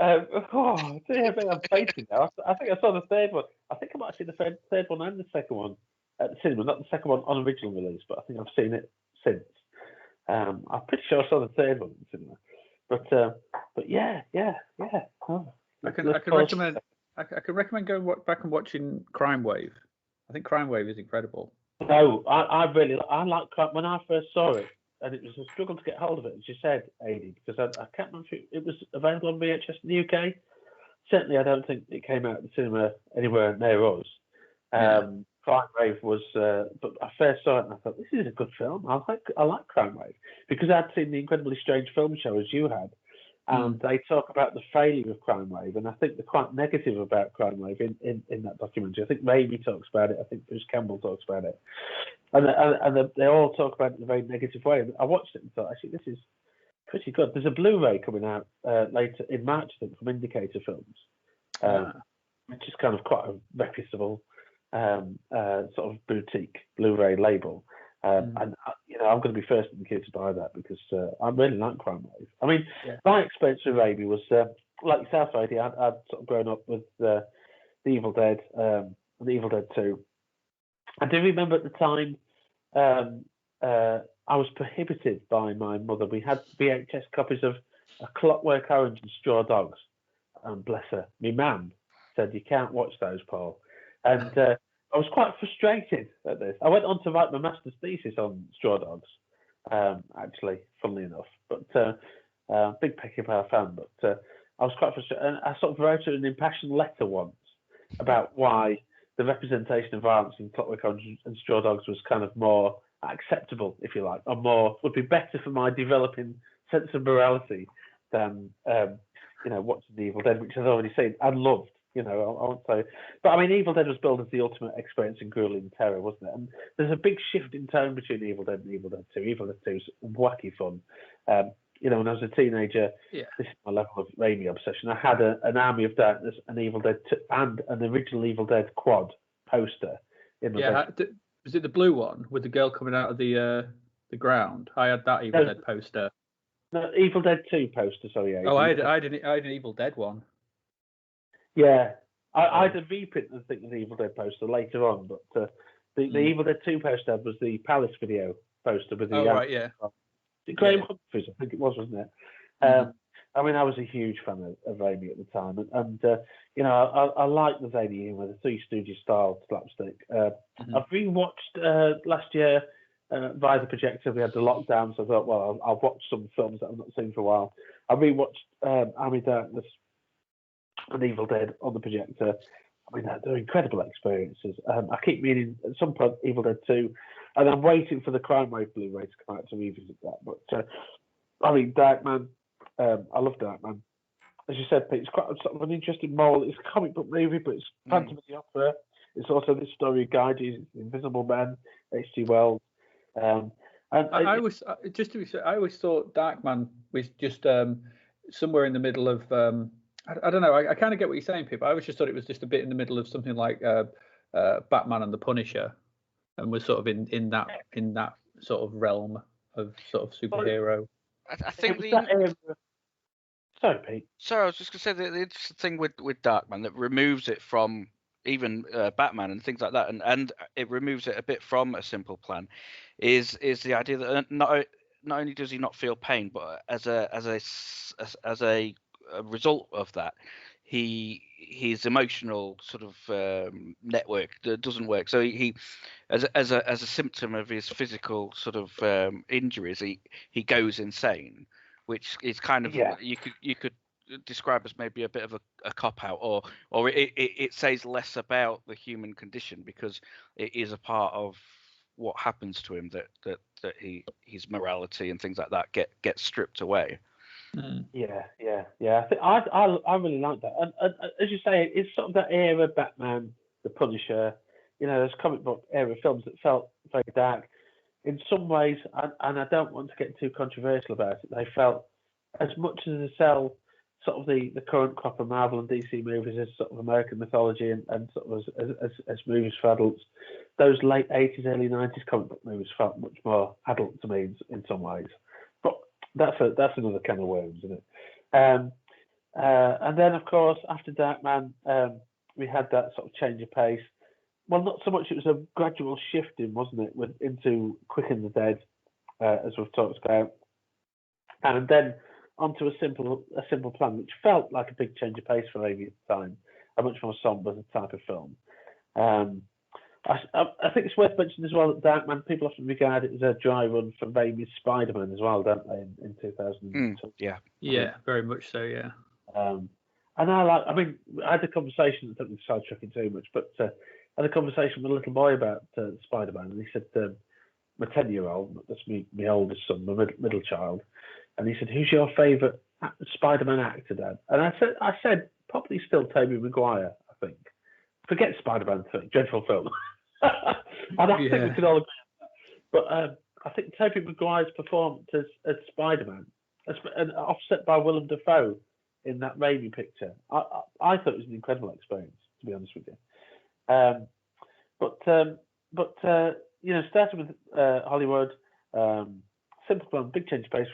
Oh, dear me, I'm facing now. I think I saw the third one. I think I might have seen the third one and the second one at the cinema. Not the second one on original release, but I think I've seen it since. I'm pretty sure I saw the third one in the cinema. But yeah. Oh, I can recommend going back and watching Crime Wave. I think Crime Wave is incredible. No, I like Crime. When I first saw it, and it was a struggle to get hold of it, as you said, Adi, because I can't remember if it was available on VHS in the UK. Certainly, I don't think it came out at the cinema anywhere near us. Crime Wave was, but I first saw it and I thought, this is a good film. I like Crime Wave because I'd seen the Incredibly Strange Film Show, as you had, and they talk about the failure of Crime Wave, and I think they're quite negative about Crime Wave in that documentary. I think Raimi talks about it. I think Bruce Campbell talks about it. And they all talk about it in a very negative way. And I watched it and thought, actually, this is pretty good. There's a Blu-ray coming out later in March, I think, from Indicator Films, which is kind of quite a reputable sort of boutique Blu-ray label. And I'm going to be first in the queue to buy that because I really like Crime Wave. I mean, my experience with Raimi was like yourself, Adi. I'd sort of grown up with The Evil Dead, and The Evil Dead 2. I do remember at the time I was prohibited by my mother. We had VHS copies of A Clockwork Orange and Straw Dogs, and bless her, my mum said, you can't watch those, Paul. And I was quite frustrated at this. I went on to write my master's thesis on Straw Dogs, actually, funnily enough. But big Peckinpah fan, but I was quite frustrated. And I sort of wrote an impassioned letter once about why the representation of violence in Clockwork Orange and Straw Dogs was kind of more acceptable, if you like, or would be better for my developing sense of morality than watching The Evil Dead, which I'd already seen and loved. I won't say, but I mean, Evil Dead was billed as the ultimate experience in grueling and terror, wasn't it? And there's a big shift in tone between Evil Dead and Evil Dead 2. Evil Dead 2 is wacky fun. When I was a teenager, this is my level of Raimi obsession. I had an Army of Darkness, an Evil Dead 2, and an original Evil Dead quad poster in my bedroom. Was it the blue one with the girl coming out of the ground? I had that Evil Dead poster. No, Evil Dead 2 poster. Sorry. Oh, I had an Evil Dead one. Yeah, I had a reprint, I think, of the Evil Dead poster later on, but the Evil Dead 2 poster was the Palace video poster with the. Graham Humphries, I think it was, wasn't it? I mean, I was a huge fan of Raimi at the time, and I like the zany humour, the Three Stooges style slapstick. I've rewatched last year via the projector. We had the lockdown, so I thought, well, I'll watch some films that I've not seen for a while. I rewatched Army of Darkness and Evil Dead on the projector. I mean, they're incredible experiences. I keep meaning at some point Evil Dead 2, and I'm waiting for the Crime Wave Blu-ray to come out to revisit that. But I mean, Darkman, I love Darkman. As you said, Pete, it's quite sort of an interesting moral. It's a comic book movie, but it's Phantom of the Opera. It's also this story of Guy Jesus, Invisible Man, H.G. Wells. And I always thought Darkman was just somewhere in the middle of. I don't know. I kind of get what you're saying, people. I always just thought it was just a bit in the middle of something like Batman and the Punisher, and was sort of in that sort of realm of sort of superhero. I think Sorry, Pete. Sorry, I was just going to say the interesting thing with Darkman that removes it from even Batman and things like that, and it removes it a bit from A Simple Plan, is the idea that not only does he not feel pain, but as a result of that, his emotional sort of network doesn't work. So he as a symptom of his physical sort of injuries, he goes insane, which is kind of you could describe as maybe a bit of a cop out, or it says less about the human condition because it is a part of what happens to him that his morality and things like that get stripped away. Yeah. I think I really like that, and as you say, it's sort of that era, Batman, the Punisher, those comic book era films that felt very dark in some ways, and I don't want to get too controversial about it. They felt as much as they sell sort of the current crop of Marvel and DC movies as sort of American mythology and sort of as movies for adults, those late 80s, early 90s comic book movies felt much more adult to me in some ways. But that's another can of worms, isn't it? And then, of course, after Darkman, we had that sort of change of pace. Well, not so much. It was a gradual shifting, wasn't it, into Quick and the Dead, as we've talked about, and then onto a simple plan, which felt like a big change of pace for Raimi at the time, a much more somber type of film. I think it's worth mentioning as well that Darkman, people often regard it as a dry run for Raimi's Spider-Man as well, don't they? In 2002. Yeah, very much so. Yeah. And I had a conversation. I don't need to sidetrack too much, but I had a conversation with a little boy about Spider-Man, and he said, my 10-year-old, that's my oldest son, my middle child, and he said, "Who's your favourite Spider-Man actor, Dad?" And I said, probably still Tobey Maguire. I think. Forget Spider-Man 3, dreadful film. And I think we could all agree on that. But I think Tobey Maguire's performance as Spider-Man, and offset by Willem Dafoe in that Raimi picture, I thought it was an incredible experience, to be honest with you. But starting with Hollywood, simple plan, big change of pace.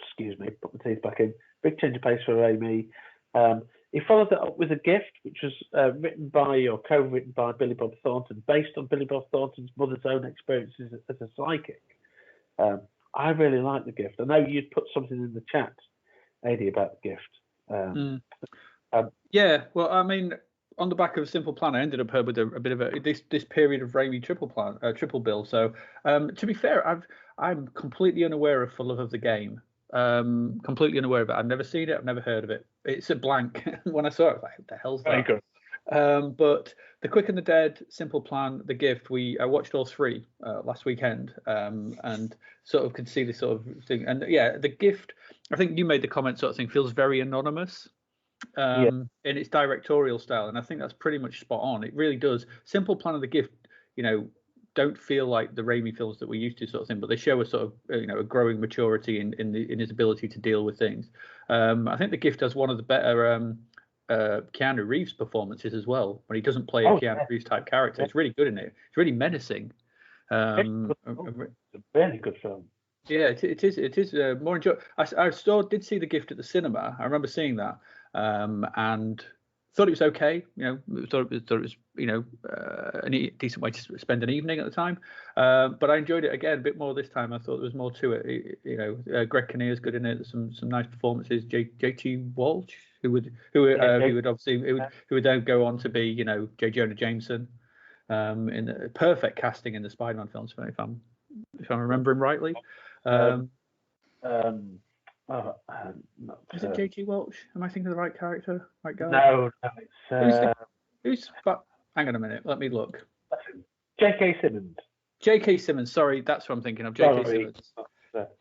Excuse me, put my teeth back in. Big change of pace for Raimi. He followed that up with A Gift, which was written by or co-written by Billy Bob Thornton, based on Billy Bob Thornton's mother's own experiences as a psychic. I really like The Gift. I know you'd put something in the chat, Adi, about The Gift. Yeah, well, I mean, on the back of a simple plan, I ended up with a bit of this period of Raimi triple bill. So to be fair, I'm completely unaware of For Love of the Game. Completely unaware of it. I've never seen it. I've never heard of it. It's a blank. When I saw it, I was like, what the hell's that? But The Quick and the Dead, Simple Plan, The Gift, I watched all three last weekend, and sort of could see this sort of thing. And yeah, The Gift, I think you made the comment sort of thing, feels very anonymous in its directorial style, and I think that's pretty much spot on. It really does. Simple Plan and The Gift, don't feel like the Raimi films that we're used to, sort of thing, but they show a sort of a growing maturity in his ability to deal with things. I think The Gift has one of the better Keanu Reeves performances as well, when he doesn't play a Keanu Reeves type character. It's really good in it. It's really menacing. It's a very good film. Yeah, it is more enjoyable. I did see The Gift at the cinema. I remember seeing that, and thought it was okay. Thought it was a decent way to spend an evening at the time. But I enjoyed it again a bit more this time. I thought there was more to it. Greg Kinnear's good in it. There's some nice performances. J.T. Walsh, who would then go on to be J. Jonah Jameson, in the perfect casting in the Spider-Man films, if I'm remembering rightly. Is it J.T. Walsh? Am I thinking of the right character? Right guy? No, it's who's hang on a minute, let me look. J.K. Simmons. J.K. Simmons, sorry, that's what I'm thinking of. J.K. Simmons.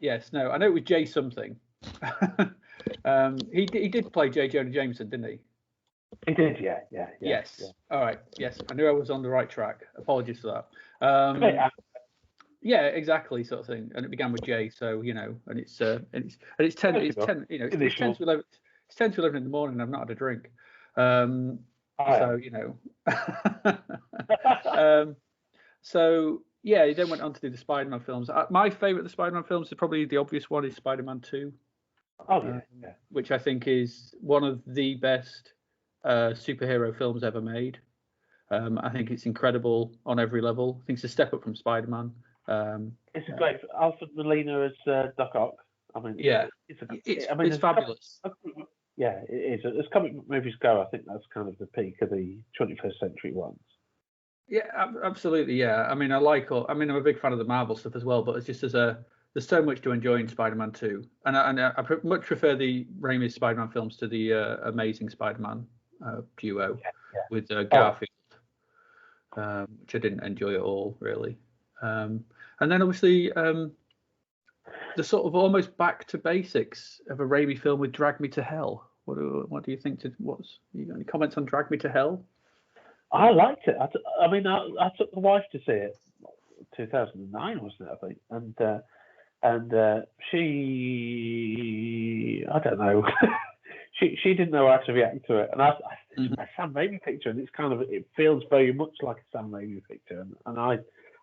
Yes, no, I know it was J something. He did play J. Jonah Jameson, didn't he? He did, yeah. Yes. Yeah. All right. Yes, I knew I was on the right track. Apologies for that. Yeah, exactly, sort of thing. And it began with J, so and it's 10 to 11. It's 10 to 11 in the morning, and I've not had a drink. So yeah, he then went on to do the Spider-Man films. My favourite of the Spider-Man films is probably the obvious one, is Spider-Man 2. Which I think is one of the best superhero films ever made. I think it's incredible on every level. I think it's a step up from Spider-Man. It's a great Alfred Molina as Doc Ock. I mean, it's fabulous. Yeah, it is. As comic book movies go, I think that's kind of the peak of the 21st century ones. Yeah, absolutely. Yeah, I mean, I'm a big fan of the Marvel stuff as well, but it's just there's so much to enjoy in Spider-Man 2, and I much prefer the Raimi Spider-Man films to the Amazing Spider-Man duo with Garfield, which I didn't enjoy at all, really. And then obviously the sort of almost back to basics of a Raimi film with Drag Me to Hell. What do you think? You got any comments on Drag Me to Hell? I liked it. I took the wife to see it. 2009, wasn't it? I think, and she, I don't know, she didn't know how to react to it, and a Sam Raimi picture, and it feels very much like a Sam Raimi picture, and I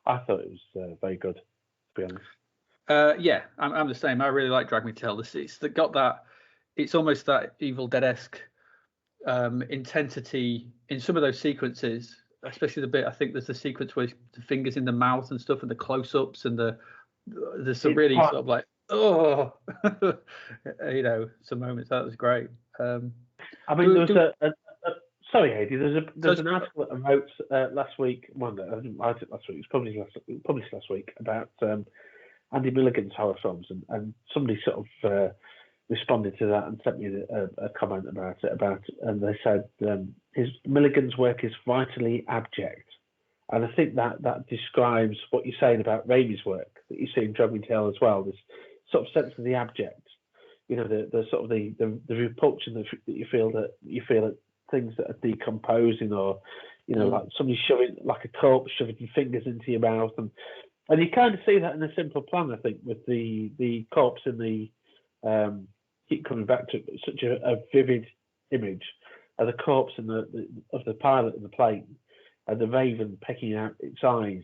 thought it was very good, to be honest. Yeah, I'm the same. I really like Drag Me to Hell. It's got that. It's almost that Evil Dead-esque intensity in some of those sequences, especially the bit. I think there's the sequence where the fingers in the mouth and stuff, and the close-ups, and there's some really sort of like some moments that was great. I mean, there was sorry, Adi. There's an article that I wrote last week. Well, no, I didn't write it last week. It was published last week about Andy Milligan's horror films, and somebody sort of responded to that and sent me a comment about it. And they said Milligan's work is vitally abject, and I think that describes what you're saying about Raimi's work that you see in Drag Me to Hell as well. This sort of sense of the abject, the sort of the repulsion that you feel at things that are decomposing, or like somebody shoving, like a corpse shoving your fingers into your mouth, and you kind of see that in a simple plan, I think, with the corpse in the keep coming back to it, such a vivid image of the corpse of the pilot in the plane, and the raven pecking out its eyes,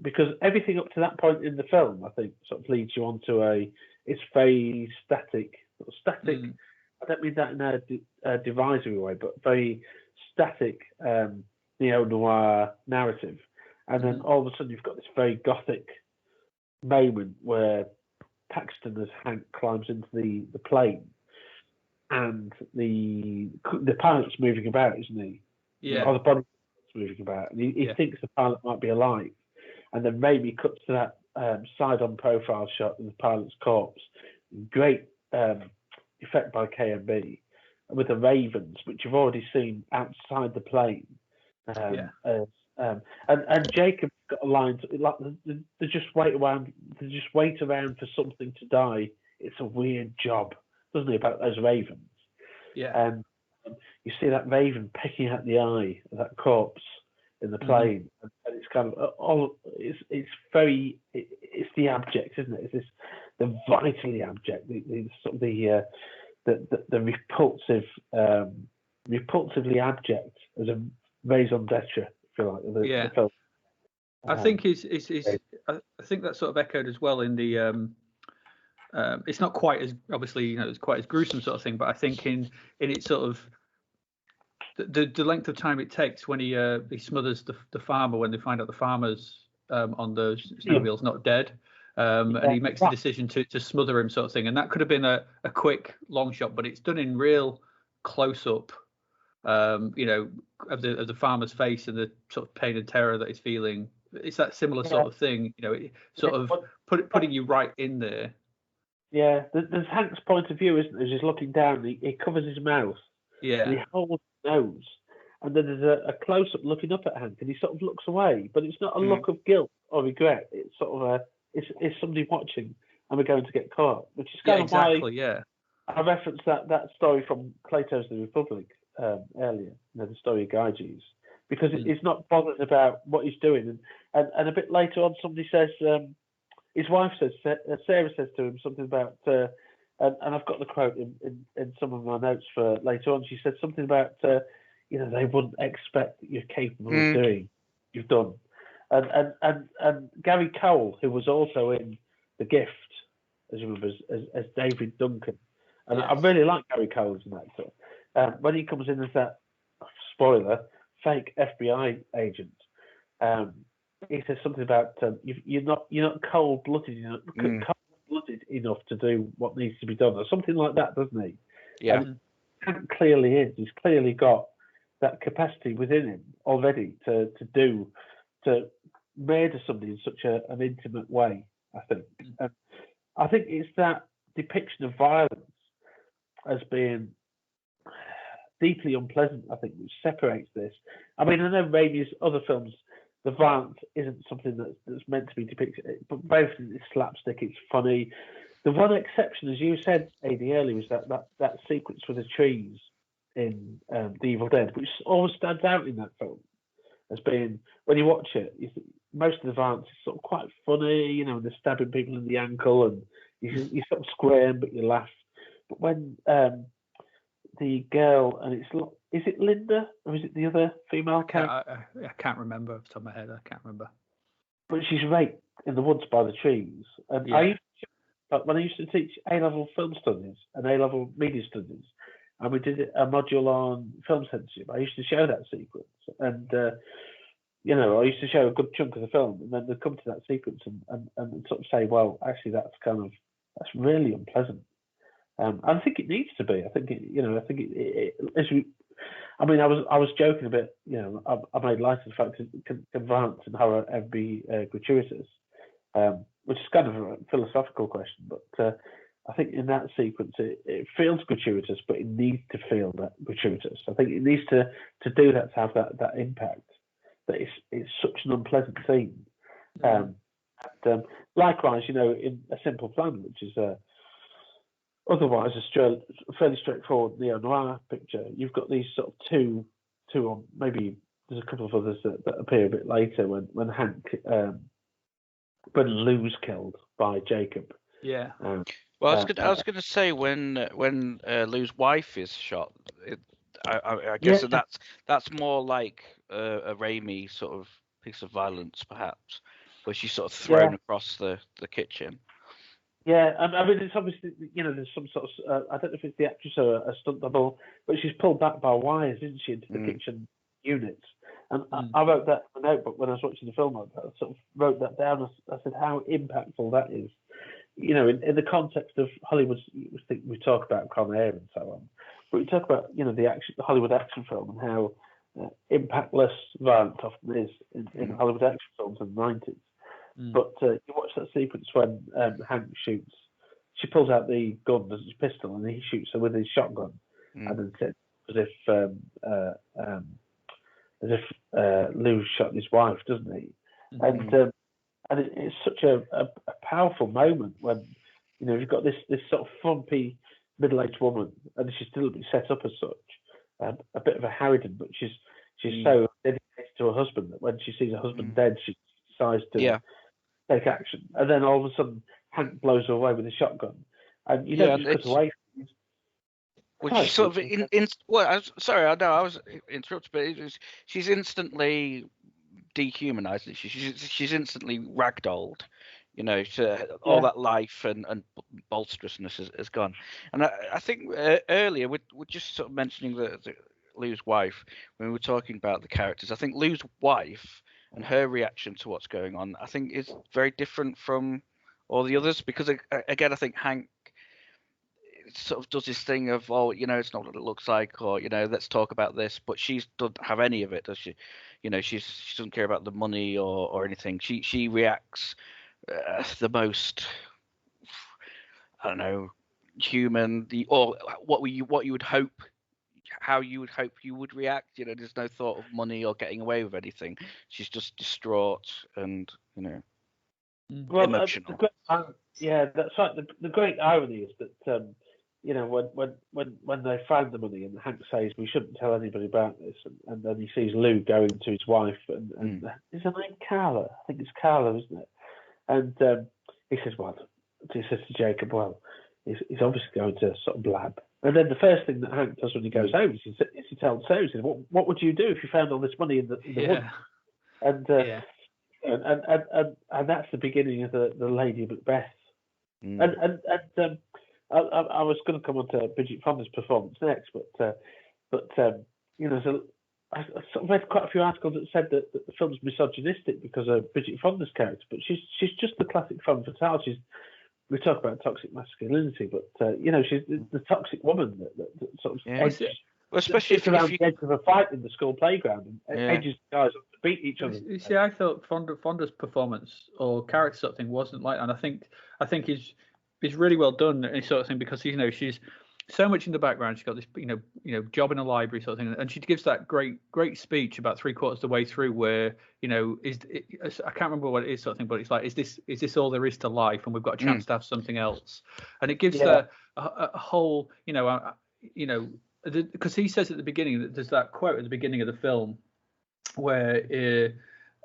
because everything up to that point in the film, I think, sort of leads you on to it's very static. I don't mean that in a derisory way, but very static neo-noir narrative. And then all of a sudden you've got this very gothic moment where Paxton, as Hank, climbs into the plane, and the pilot's moving about, isn't he? Yeah. Or the body's moving about, and he thinks the pilot might be alive. And then Raimi cuts to that side-on profile shot of the pilot's corpse. Great effect by KMB with the ravens, which you've already seen outside the plane. And Jacob's got a line like they just wait around. They just wait around for something to die. It's a weird job, doesn't it, about those ravens? Yeah. And you see that raven pecking out the eye of that corpse in the plane, and it's kind of it's the abject, isn't it? It's the vitally abject, the sort of the repulsively abject as a raison d'etre, if you like. The film. I think I think that's sort of echoed as well in the. It's not quite as obviously it's quite as gruesome sort of thing, but I think in its sort of the length of time it takes when he smothers the farmer, when they find out the farmer's on the snowmobile's not dead, and he makes the decision to smother him, sort of thing. And that could have been a quick long shot, but it's done in real close up, of the farmer's face and the sort of pain and terror that he's feeling. It's that similar sort of thing, sort of putting you right in there. Yeah, there's Hank's point of view, isn't there? As he's looking down, he covers his mouth. Yeah. And he holds his nose. And then there's a close-up looking up at Hank, and he sort of looks away. But it's not a look of guilt or regret. It's sort of it's somebody watching, and we're going to get caught. Which is kind of why I referenced that story from Plato's The Republic earlier, the story of Gyges. Because he's not bothered about what he's doing. And a bit later on, somebody says... his wife says, Sarah says to him something about, and I've got the quote in some of my notes for later on. She said something about, they wouldn't expect that you're capable of doing, you've done. And Gary Cowell, who was also in The Gift, as you remember, as David Duncan. And I really like Gary Cowell as an actor. When he comes in as that, spoiler, fake FBI agent, he says something about you're not cold-blooded enough to do what needs to be done, or something like that, doesn't he? Yeah. And Hank clearly is. He's clearly got that capacity within him already to murder somebody in such an intimate way, I think. And I think it's that depiction of violence as being deeply unpleasant, I think, which separates this. I mean, I know Raimi's other films, the violence isn't something that's meant to be depicted, but both it's slapstick, it's funny. The one exception, as you said, AD, earlier, was that sequence with the trees in The Evil Dead, which always stands out in that film as being, when you watch it, most of the violence is sort of quite funny, and they're stabbing people in the ankle, and you sort of squirm, but you laugh. But when the girl, and is it Linda or is it the other female character? I can't remember off the top of my head. I can't remember. But she's raped in the woods by the trees. And when I used to teach A-level film studies and A-level media studies, and we did a module on film censorship, I used to show that sequence. And, I used to show a good chunk of the film, and then they'd come to that sequence and sort of say, well, actually, that's really unpleasant. I think it needs to be. I was joking a bit. I made light of the fact that can violence and horror ever be gratuitous, which is kind of a philosophical question. But I think in that sequence, it feels gratuitous, but it needs to feel that gratuitous. I think it needs to do that to have that impact. That it's such an unpleasant scene. Likewise, in A Simple Plan, which is otherwise a fairly straightforward neo-noir picture, you've got these sort of two, or maybe there's a couple of others that appear a bit later when Hank, when Lou's killed by Jacob. Yeah. Well, I was going to say when Lou's wife is shot, I guess that's more like a Raimi sort of piece of violence, perhaps, where she's sort of thrown across the kitchen. Yeah, I mean, it's obviously, there's some sort of, I don't know if it's the actress or a stunt double, but she's pulled back by wires, isn't she, into the kitchen units. And I wrote that in the notebook when I was watching the film. I sort of wrote that down. I said how impactful that is. In the context of Hollywood, we talk about Con Air and so on, but we talk about, the Hollywood action film and how impactless violence often is in Hollywood action films in the 90s. But you watch that sequence when Hank shoots. She pulls out the gun, his pistol, and he shoots her with his shotgun, and then says, as if Lou shot his wife, doesn't he? And it's such a powerful moment when you've got this sort of frumpy middle-aged woman, and she's still set up as such, a bit of a harridan, but she's so dedicated to her husband that when she sees her husband dead, she decides to take action, and then all of a sudden Hank blows her away with a shotgun, and you don't just cut away. Which is sort of sorry, I know I was interrupted, but she's instantly dehumanized. She's instantly ragdolled. All that life and bolsterousness is gone. And I think earlier we're just sort of mentioning the Lou's wife when we were talking about the characters. I think Lou's wife and her reaction to what's going on, I think, is very different from all the others, because again, I think Hank sort of does this thing of, it's not what it looks like, or let's talk about this, but she doesn't have any of it, does she? She doesn't care about the money or anything. She reacts the most, I don't know, human, or what you would hope. How you would hope you would react. There's no thought of money or getting away with anything. She's just distraught and emotional. That's right. The great irony is that when they find the money and Hank says we shouldn't tell anybody about this, and then he sees Lou going to his wife and is her name Carla? I think it's Carla, isn't it? And he says to Jacob, he's obviously going to sort of blab. And then the first thing that Hank does when he goes home is he tells Sarah, he says, what would you do if you found all this money in the woods? And that's the beginning of the Lady Macbeth. And I was going to come on to Bridget Fonda's performance next, but I sort of read quite a few articles that said that the film's misogynistic because of Bridget Fonda's character, but she's just the classic femme fatale. We talk about toxic masculinity, but she's the toxic woman that sort of edges, especially if around the edge of a fight in the school playground and edges guys up to beat each other. You see, I thought Fonda's performance or character sort of thing wasn't like that, and I think it's really well done and sort of thing, because she's so much in the background. She's got this job in a library sort of thing, and she gives that great speech about 3/4 of the way through where I can't remember what it is sort of thing, but it's like, is this all there is to life, and we've got a chance to have something else, and it gives a whole because he says at the beginning that there's that quote at the beginning of the film where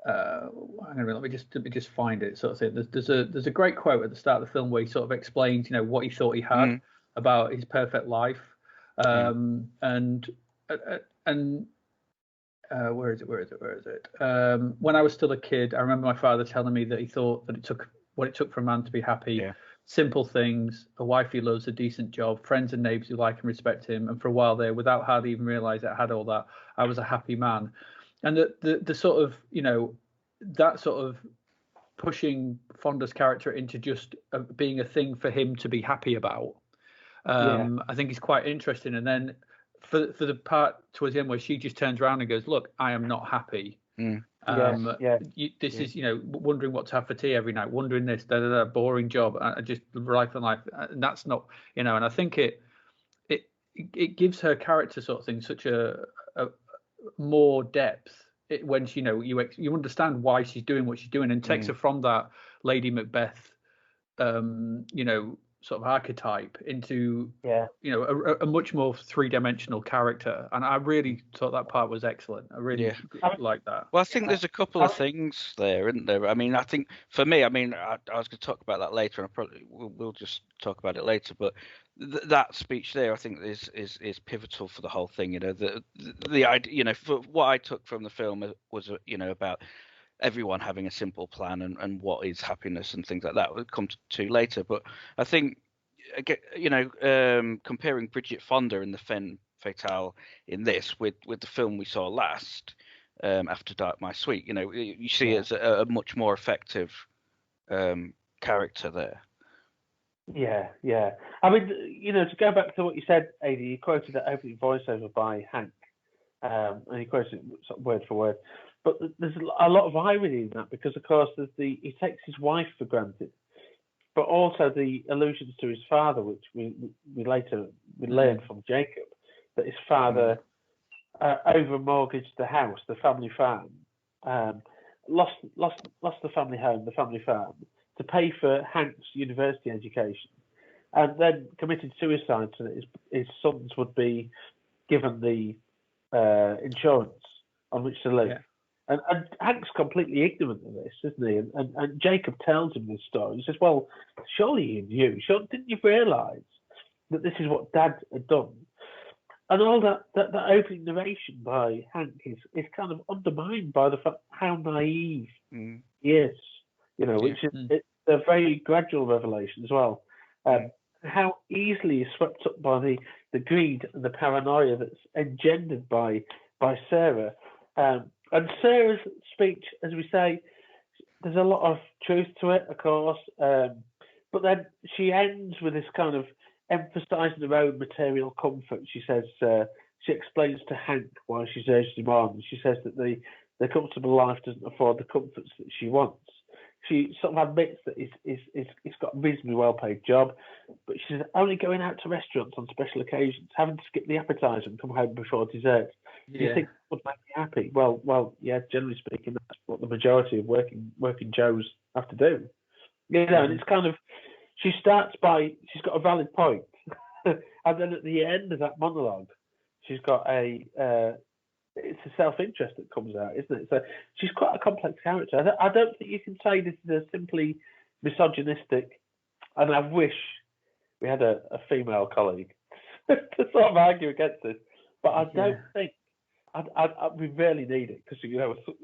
let me just find it sort of thing. There's a great quote at the start of the film where he sort of explains what he thought he had about his perfect life, And where is it? When I was still a kid, I remember my father telling me that he thought that what it took for a man to be happy. Simple things: a wife he loves, a decent job, friends and neighbours who like and respect him. And for a while there, without hardly even realise I had all that, I was a happy man. And the sort of, that sort of pushing Fonda's character into just being a thing for him to be happy about, I think is quite interesting. And then for the part towards the end where she just turns around and goes, "Look, I am not happy." This is, wondering what to have for tea every night, wondering this, boring job, just life and life, and that's not, and I think it gives her character sort of thing such a more depth when she, you understand why she's doing what she's doing, and takes her from that Lady Macbeth, sort of archetype into a much more three-dimensional character. And I really thought that part was excellent. I really like that. Well, I think there's a couple of things there, isn't there? I mean, I think for me, I was going to talk about that later, and we'll just talk about it later. But that speech there, I think, is pivotal for the whole thing. The idea, for what I took from the film was, about everyone having a simple plan and what is happiness and things like that. We'll come to later. But I think, comparing Bridget Fonda in the Femme Fatale in this with the film we saw last, After Dark, My Sweet, you see it as a much more effective character there. Yeah. I mean, to go back to what you said, Adi, you quoted that opening voiceover by Hank, and you quoted it sort of word for word. But there's a lot of irony in that, because, of course, he takes his wife for granted, but also the allusions to his father, which we learn from Jacob, that his father over-mortgaged the house, the family farm, lost the family home, the family farm, to pay for Hank's university education, and then committed suicide so that his sons would be given the insurance on which to live. Yeah. And Hank's completely ignorant of this, isn't he? And Jacob tells him this story. He says, "Well, surely you knew. Didn't you realise that this is what Dad had done?" And all that opening narration by Hank is kind of undermined by the fact how naive he is, which is it's a very gradual revelation as well. How easily he's swept up by the greed and the paranoia that's engendered by Sarah. And Sarah's speech, as we say, there's a lot of truth to it, of course, but then she ends with this kind of emphasising her own material comfort. She says, she explains to Hank why she's urged him on. She says that the comfortable life doesn't afford the comforts that she wants. She sort of admits that he's got a reasonably well-paid job, but she's only going out to restaurants on special occasions, having to skip the appetizer and come home before dessert. Do you think that would make me happy? Well, yeah, generally speaking, that's what the majority of working Joes have to do. And it's kind of, she starts by, she's got a valid point, and then at the end of that monologue, she's got it's a self-interest that comes out, isn't it? So she's quite a complex character. I don't think you can say this is a simply misogynistic, and I wish we had a female colleague to sort of argue against this, but I don't think, we really need it, because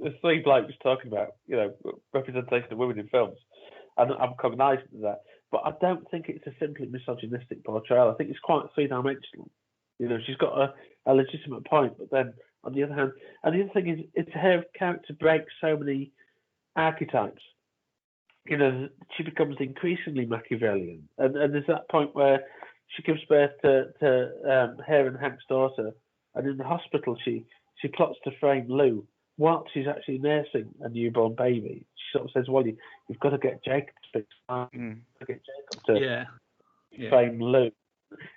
there's three blokes talking about representation of women in films, and I'm cognizant of that. But I don't think it's a simply misogynistic portrayal. I think it's quite three-dimensional. She's got a legitimate point, but then on the other hand, and the other thing is, it's her character breaks so many archetypes. She becomes increasingly Machiavellian, and there's that point where she gives birth to her and Hank's daughter, and in the hospital she plots to frame Lou whilst she's actually nursing a newborn baby. She sort of says, "Well, you've got to get Jacob to fix that. You've got to get Jacob to frame Lou."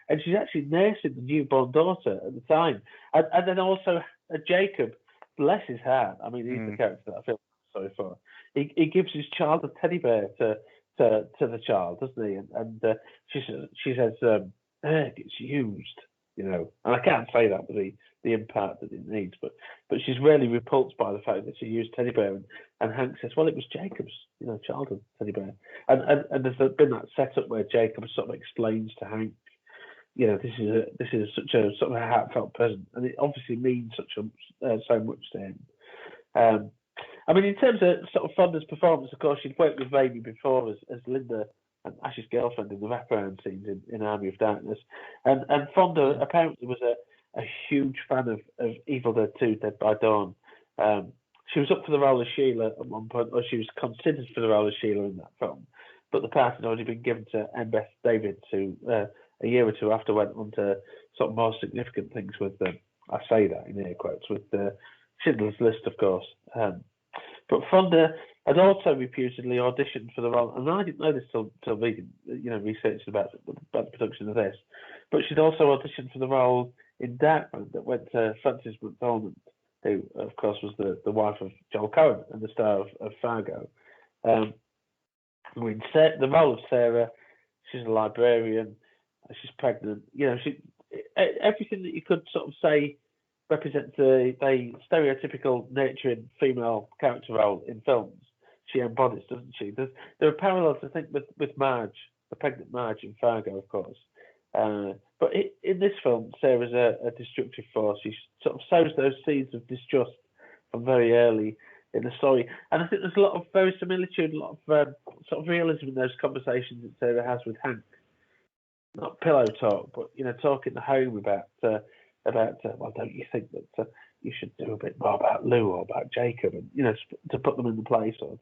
And she's actually nursing the newborn daughter at the time. And then also Jacob, bless his heart, I mean, he's the character that I feel sorry for. He gives his child a teddy bear to the child, doesn't he? And she says, it's used, And I can't say that with the impact that it needs, but she's really repulsed by the fact that she used teddy bear. And Hank says, well, it was Jacob's, childhood teddy bear. And there's been that setup where Jacob sort of explains to Hank this is such a sort of a heartfelt present, and it obviously means so much to him. I mean, in terms of sort of Fonda's performance, of course, she'd worked with Raimi before as Linda and Ash's girlfriend in the wraparound scenes in Army of Darkness, and Fonda apparently was a huge fan of Evil Dead 2: Dead by Dawn. She was up for the role of Sheila at one point, or she was considered for the role of Sheila in that film, but the part had already been given to M. Beth Davids, who a year or two after went on to sort of more significant things with I say that in air quotes, with Schindler's List, of course. But Fonda had also reputedly auditioned for the role, and I didn't know this till reading, researching about the production of this. But she'd also auditioned for the role in Darkman that went to Frances McDormand, who, of course, was the wife of Joel Cohen and the star of Fargo. I mean, the role of Sarah, she's a librarian, she's pregnant. Everything that you could sort of say represents a stereotypical nurturing female character role in films. She embodies, doesn't she? There are parallels, I think, with Marge, the pregnant Marge in Fargo, of course. But in this film, Sarah's a destructive force. She sort of sows those seeds of distrust from very early in the story. And I think there's a lot of verisimilitude, a lot of sort of realism in those conversations that Sarah has with Hank. Not pillow talk, but talk in the home about well, don't you think that you should do a bit more about Lou or about Jacob, and to put them in the place, or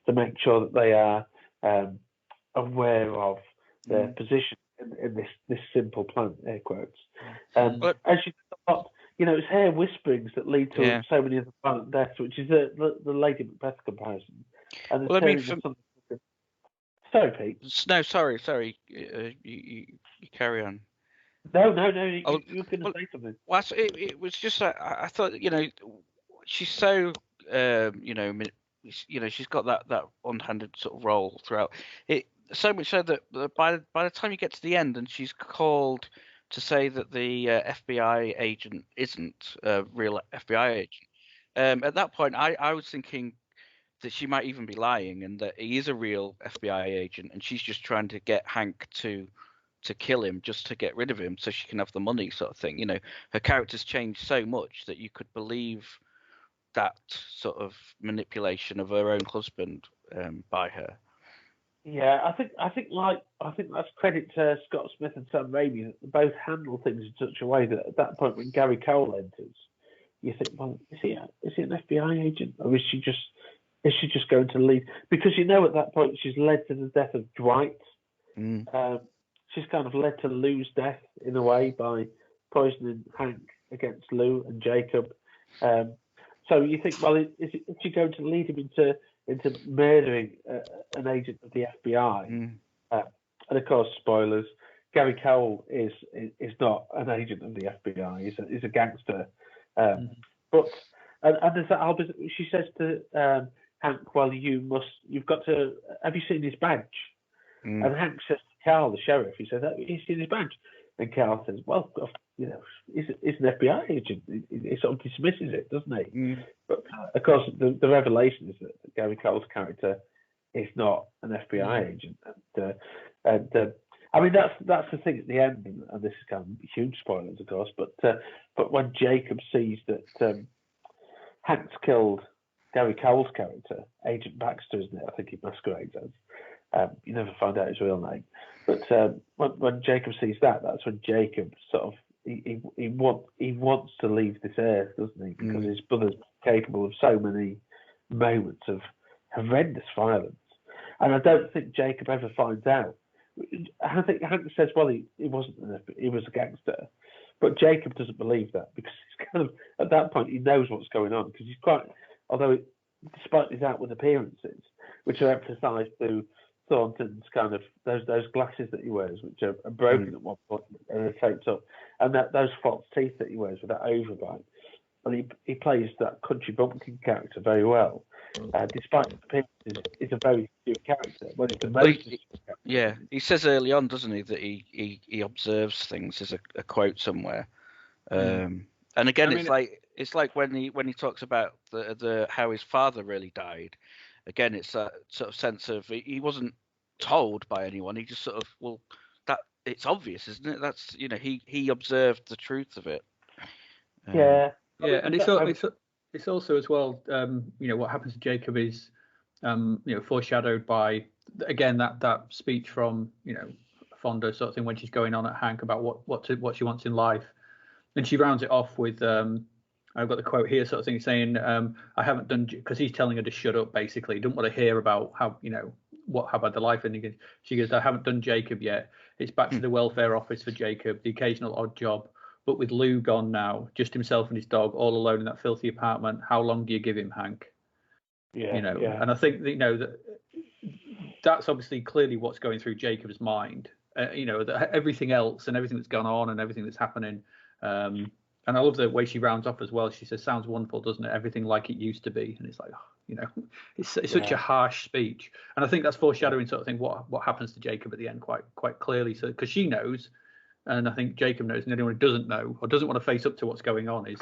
to make sure that they are aware of their position in this simple plan, air quotes. But as you thought, it's her whisperings that lead to so many of the violent deaths, which is the Lady Macbeth comparison. And sorry, Pete. No, sorry. You carry on. No. You were going to say something. Well, it was just I thought she's so she's got that unhanded sort of role throughout it. So much so that by the time you get to the end and she's called to say that the FBI agent isn't a real FBI agent, at that point I was thinking that she might even be lying and that he is a real FBI agent and she's just trying to get Hank to kill him just to get rid of him so she can have the money, sort of thing. Her character's changed so much that you could believe that sort of manipulation of her own husband by her. Yeah, I think that's credit to Scott Smith and Sam Raimi, that they both handle things in such a way that at that point when Gary Cole enters, you think, well, is he an FBI agent, or is she just going to lead? Because at that point she's led to the death of Dwight. She's kind of led to Lou's death in a way by poisoning Hank against Lou and Jacob. So you think, well, is she going to lead him into murdering an agent of the FBI? And of course, spoilers: Gary Cole is not an agent of the FBI. He's a gangster. But there's that she says to Hank, "Well, you've got to. Have you seen his badge?" And Hank says to Carl, the sheriff, he says, "Have you seen his badge?" And Carl says, "Well, he's an FBI agent." He sort of dismisses it, doesn't he? But of course, the revelation is that Gary Cole's character is not an FBI agent, and I mean that's the thing at the end, and this is kind of huge spoilers, of course. But when Jacob sees that Hank's killed Gary Cole's character, Agent Baxter, isn't it? I think he masquerades as. You never find out his real name, but when Jacob sees that's when Jacob sort of he wants to leave this earth, doesn't he? Because his brother's capable of so many moments of horrendous violence, and I don't think Jacob ever finds out. I think Hank says, "Well, he wasn't he was a gangster," but Jacob doesn't believe that because he's kind of at that point he knows what's going on because he's quite, despite his outward appearances, which are emphasised through Thornton's kind of those glasses that he wears, which are broken at one point and are taped up, and those false teeth that he wears with that overbite. And he plays that country bumpkin character very well, despite his appearances. He's a very astute character. Well, he's the most astute character. Yeah, he says early on, doesn't he, that he observes things. There's a quote somewhere, and again, it's like when he talks about the how his father really died. Again, it's that sort of sense of he wasn't told by anyone. He just sort of, well, it's obvious, isn't it? That's he observed the truth of it. Yeah. Yeah, and it's also as well. What happens to Jacob is foreshadowed by, again, that speech from Fonda sort of thing when she's going on at Hank about what she wants in life, and she rounds it off with I've got the quote here sort of thing saying I haven't done, because he's telling her to shut up basically. He don't want to hear about how how bad the life, and she goes, I haven't done Jacob yet. It's back to the welfare office for Jacob, the occasional odd job, but with Lou gone now, just himself and his dog all alone in that filthy apartment. How long do you give him, Hank? Yeah, And I think that's obviously clearly what's going through Jacob's mind. Everything else and everything that's gone on and everything that's happening. And I love the way she rounds off as well. She says, "Sounds wonderful, doesn't it? Everything like it used to be." And it's like, it's such a harsh speech. And I think that's foreshadowing sort of thing what happens to Jacob at the end quite clearly. So because she knows, and I think Jacob knows, and anyone who doesn't know or doesn't want to face up to what's going on is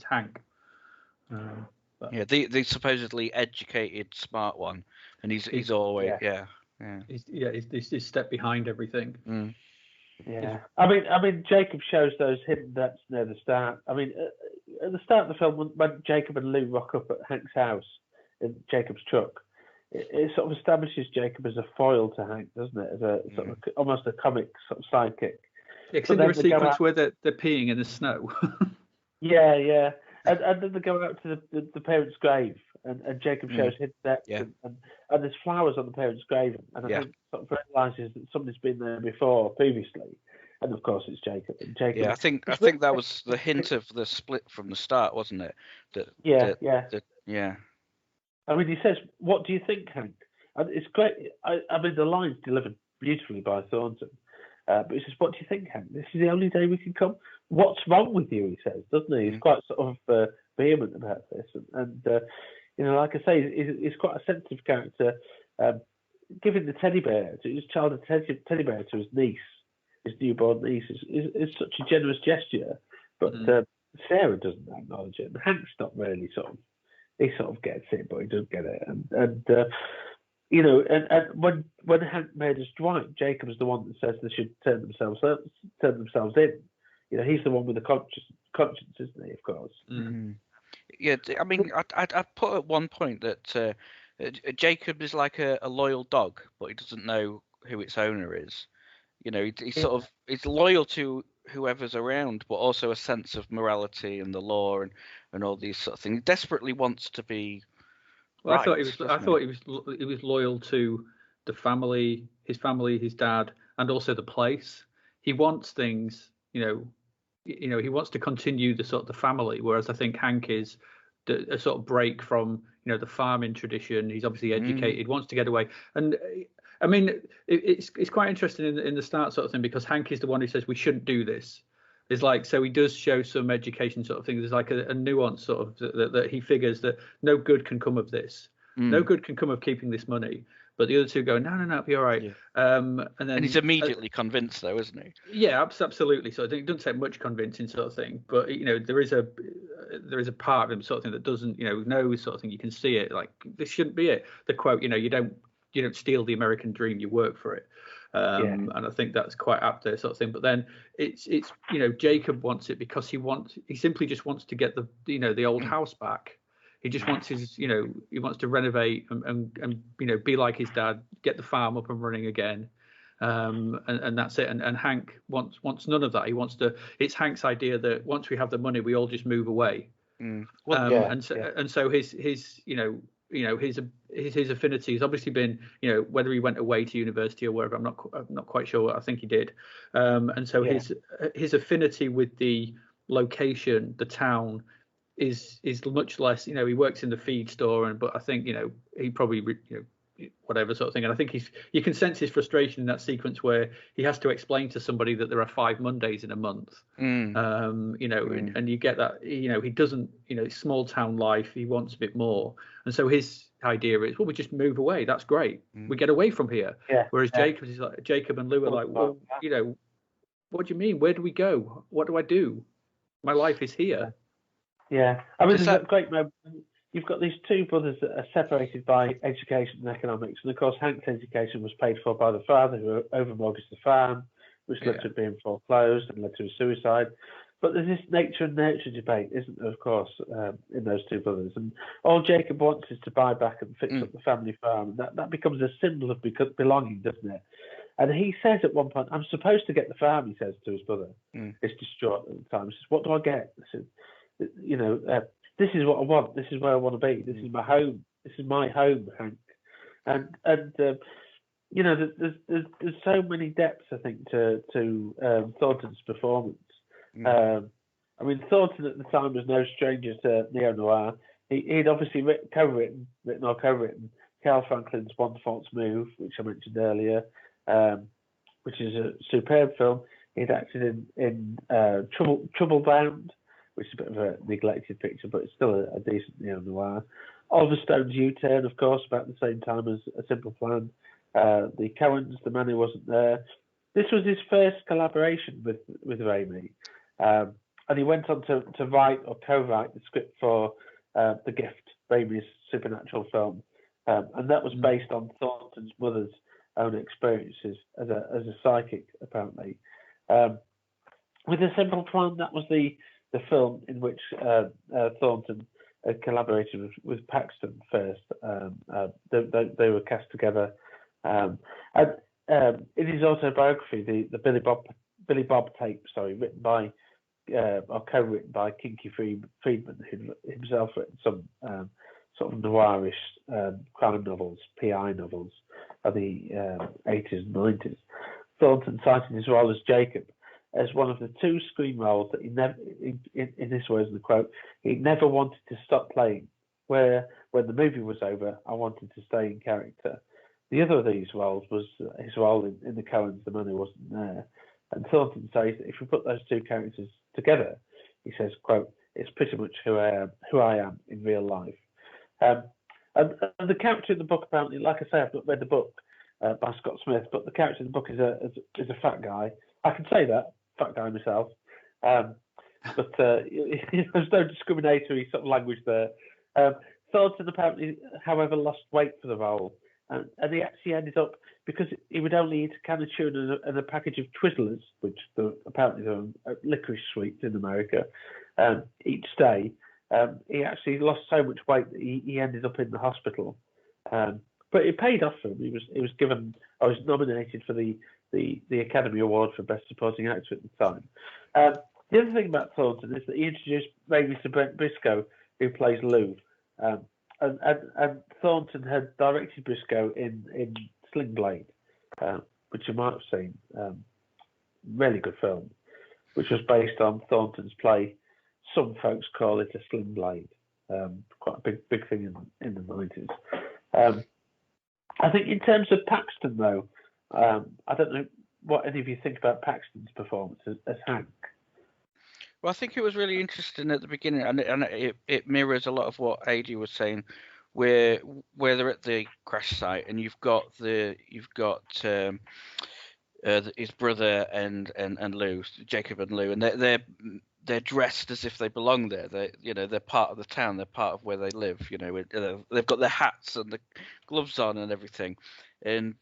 Hank. The supposedly educated, smart one, and he's always He's step behind everything. Mm. Yeah, I mean, Jacob shows those hidden depths near the start. I mean, at the start of the film, when Jacob and Lou rock up at Hank's house in Jacob's truck, it sort of establishes Jacob as a foil to Hank, doesn't it? As a sort of almost a comic sort of sidekick. Yeah, because there's a sequence where they're peeing in the snow. yeah. And then they go out to the parents' grave, and Jacob shows hidden depths, and there's flowers on the parents' grave, and I think sort of realises that somebody's been there previously, and of course it's Jacob. And Jacob. Yeah, I think that was the hint of the split from the start, wasn't it? I mean, he says, "What do you think, Hank?" And it's great. I mean, the line's delivered beautifully by Thornton. But he says, "What do you think, Hank? This is the only day we can come. What's wrong with you?" He says, doesn't he? He's quite sort of vehement about this, and like I say, he's quite a sensitive character. Giving the teddy bear to his child, a teddy bear to his niece, his newborn niece, is such a generous gesture. But Sarah doesn't acknowledge it, and Hank's not really he sort of gets it, but he doesn't get it, and when Hank murders Dwight, Jacob's the one that says they should turn themselves in. He's the one with the conscience, isn't he? Of course. Mm-hmm. Yeah, I mean, I put at one point that Jacob is like a loyal dog, but he doesn't know who its owner is. He's loyal to whoever's around, but also a sense of morality and the law and all these sort of things. He desperately wants to be. Well, I thought he was loyal to the family, his dad, and also the place. He wants things, he wants to continue the family. Whereas I think Hank is a sort of break from, the farming tradition. He's obviously educated, wants to get away. And I mean, it's quite interesting in the start sort of thing, because Hank is the one who says we shouldn't do this. It's like, so he does show some education sort of thing. There's like a nuance sort of that he figures that no good can come of this. No good can come of keeping this money. But the other two go, no, it'll be all right. Yeah. And he's immediately convinced, though, isn't he? Yeah, absolutely. So I think it doesn't take much convincing sort of thing. But there is a part of him sort of thing that doesn't, knows sort of thing. You can see it. Like, this shouldn't be it. The quote, you don't steal the American dream, you work for it. And I think that's quite apt there sort of thing. But then it's Jacob wants it because he simply just wants to get the old house back. He just wants he wants to renovate and be like his dad, get the farm up and running again. And that's it. And Hank wants none of that. He wants it's Hank's idea that once we have the money, we all just move away. And so his affinity has obviously been, whether he went away to university or wherever, I'm not quite sure. I think he did. And so his affinity with the location, the town, is much less. He works in the feed store, but I think he probably whatever sort of thing. And I think you can sense his frustration in that sequence where he has to explain to somebody that there are 5 Mondays in a month. And you get that, he doesn't, small town life, he wants a bit more. And so his idea is, well, we just move away. That's great. We get away from here. Yeah. Whereas Jacob and Lou are like, well, what do you mean? Where do we go? What do I do? My life is here. Yeah. I mean, there's a great moment. You've got these two brothers that are separated by education and economics. And of course, Hank's education was paid for by the father who overmortgaged the farm. which led to being foreclosed and led to a suicide. But there's this nature and nurture debate, isn't there, of course, in those two brothers. And all Jacob wants is to buy back and fix up the family farm. And that becomes a symbol of belonging, doesn't it? And he says at one point, I'm supposed to get the farm, he says to his brother. He's distraught at the time. He says, what do I get? He says, this is what I want. This is where I want to be. This is my home. This is my home, Hank. And there's so many depths, I think, to Thornton's performance. I mean, Thornton at the time was no stranger to neo-noir. He'd obviously written or co-written Carl Franklin's One False Move, which I mentioned earlier, which is a superb film. He'd acted in Trouble Bound, which is a bit of a neglected picture, but it's still a decent neo-noir. Oliver Stone's U-Turn, of course, about the same time as A Simple Plan. The Coens, The Man Who Wasn't There. This was his first collaboration with Raimi. And he went on to write or co-write the script for The Gift, Raimi's supernatural film. And that was based on Thornton's mother's own experiences as a psychic, apparently. With A Simple Plan, that was the film in which Thornton collaborated with Paxton first. They were cast together. And in his autobiography, the Billy Bob tape, written by or co-written by Kinky Friedman, who himself written some sort of noirish crime novels, PI novels of the 80s and 90s. Thornton cited his role as Jacob as one of the two screen roles that he never, in this was the quote, he never wanted to stop playing. Where when the movie was over, I wanted to stay in character. The other of these roles was his role in The Coens, The Man Who Wasn't There. And Thornton says that if we put those two characters together, he says, quote, it's pretty much who I am in real life. And the character in the book, apparently, like I say, I've not read the book by Scott Smith, but the character in the book is a fat guy. I can say that, fat guy myself. But there's no discriminatory sort of language there. Thornton apparently, however, lost weight for the role. And he actually ended up, because he would only eat a can of tuna and a package of Twizzlers, which apparently they're licorice sweets in America, each day. He actually lost so much weight that he ended up in the hospital. But it paid off for him. He was given, I was nominated for the Academy Award for Best Supporting Actor at the time. The other thing about Thornton is that he introduced Raimi to Brent Briscoe, who plays Lou. And Thornton had directed Briscoe in Sling Blade, which you might have seen. Really good film, which was based on Thornton's play. Some folks call it a Sling Blade. Quite a big thing in the 90s. I think in terms of Paxton, though, I don't know what any of you think about Paxton's performance as Hank. Well, I think it was really interesting at the beginning, and it mirrors a lot of what AD was saying, where they're at the crash site, and you've got his brother and Lou, Jacob and Lou, and they're dressed as if they belong there. They're part of the town. They're part of where they live. They've got their hats and the gloves on and everything, and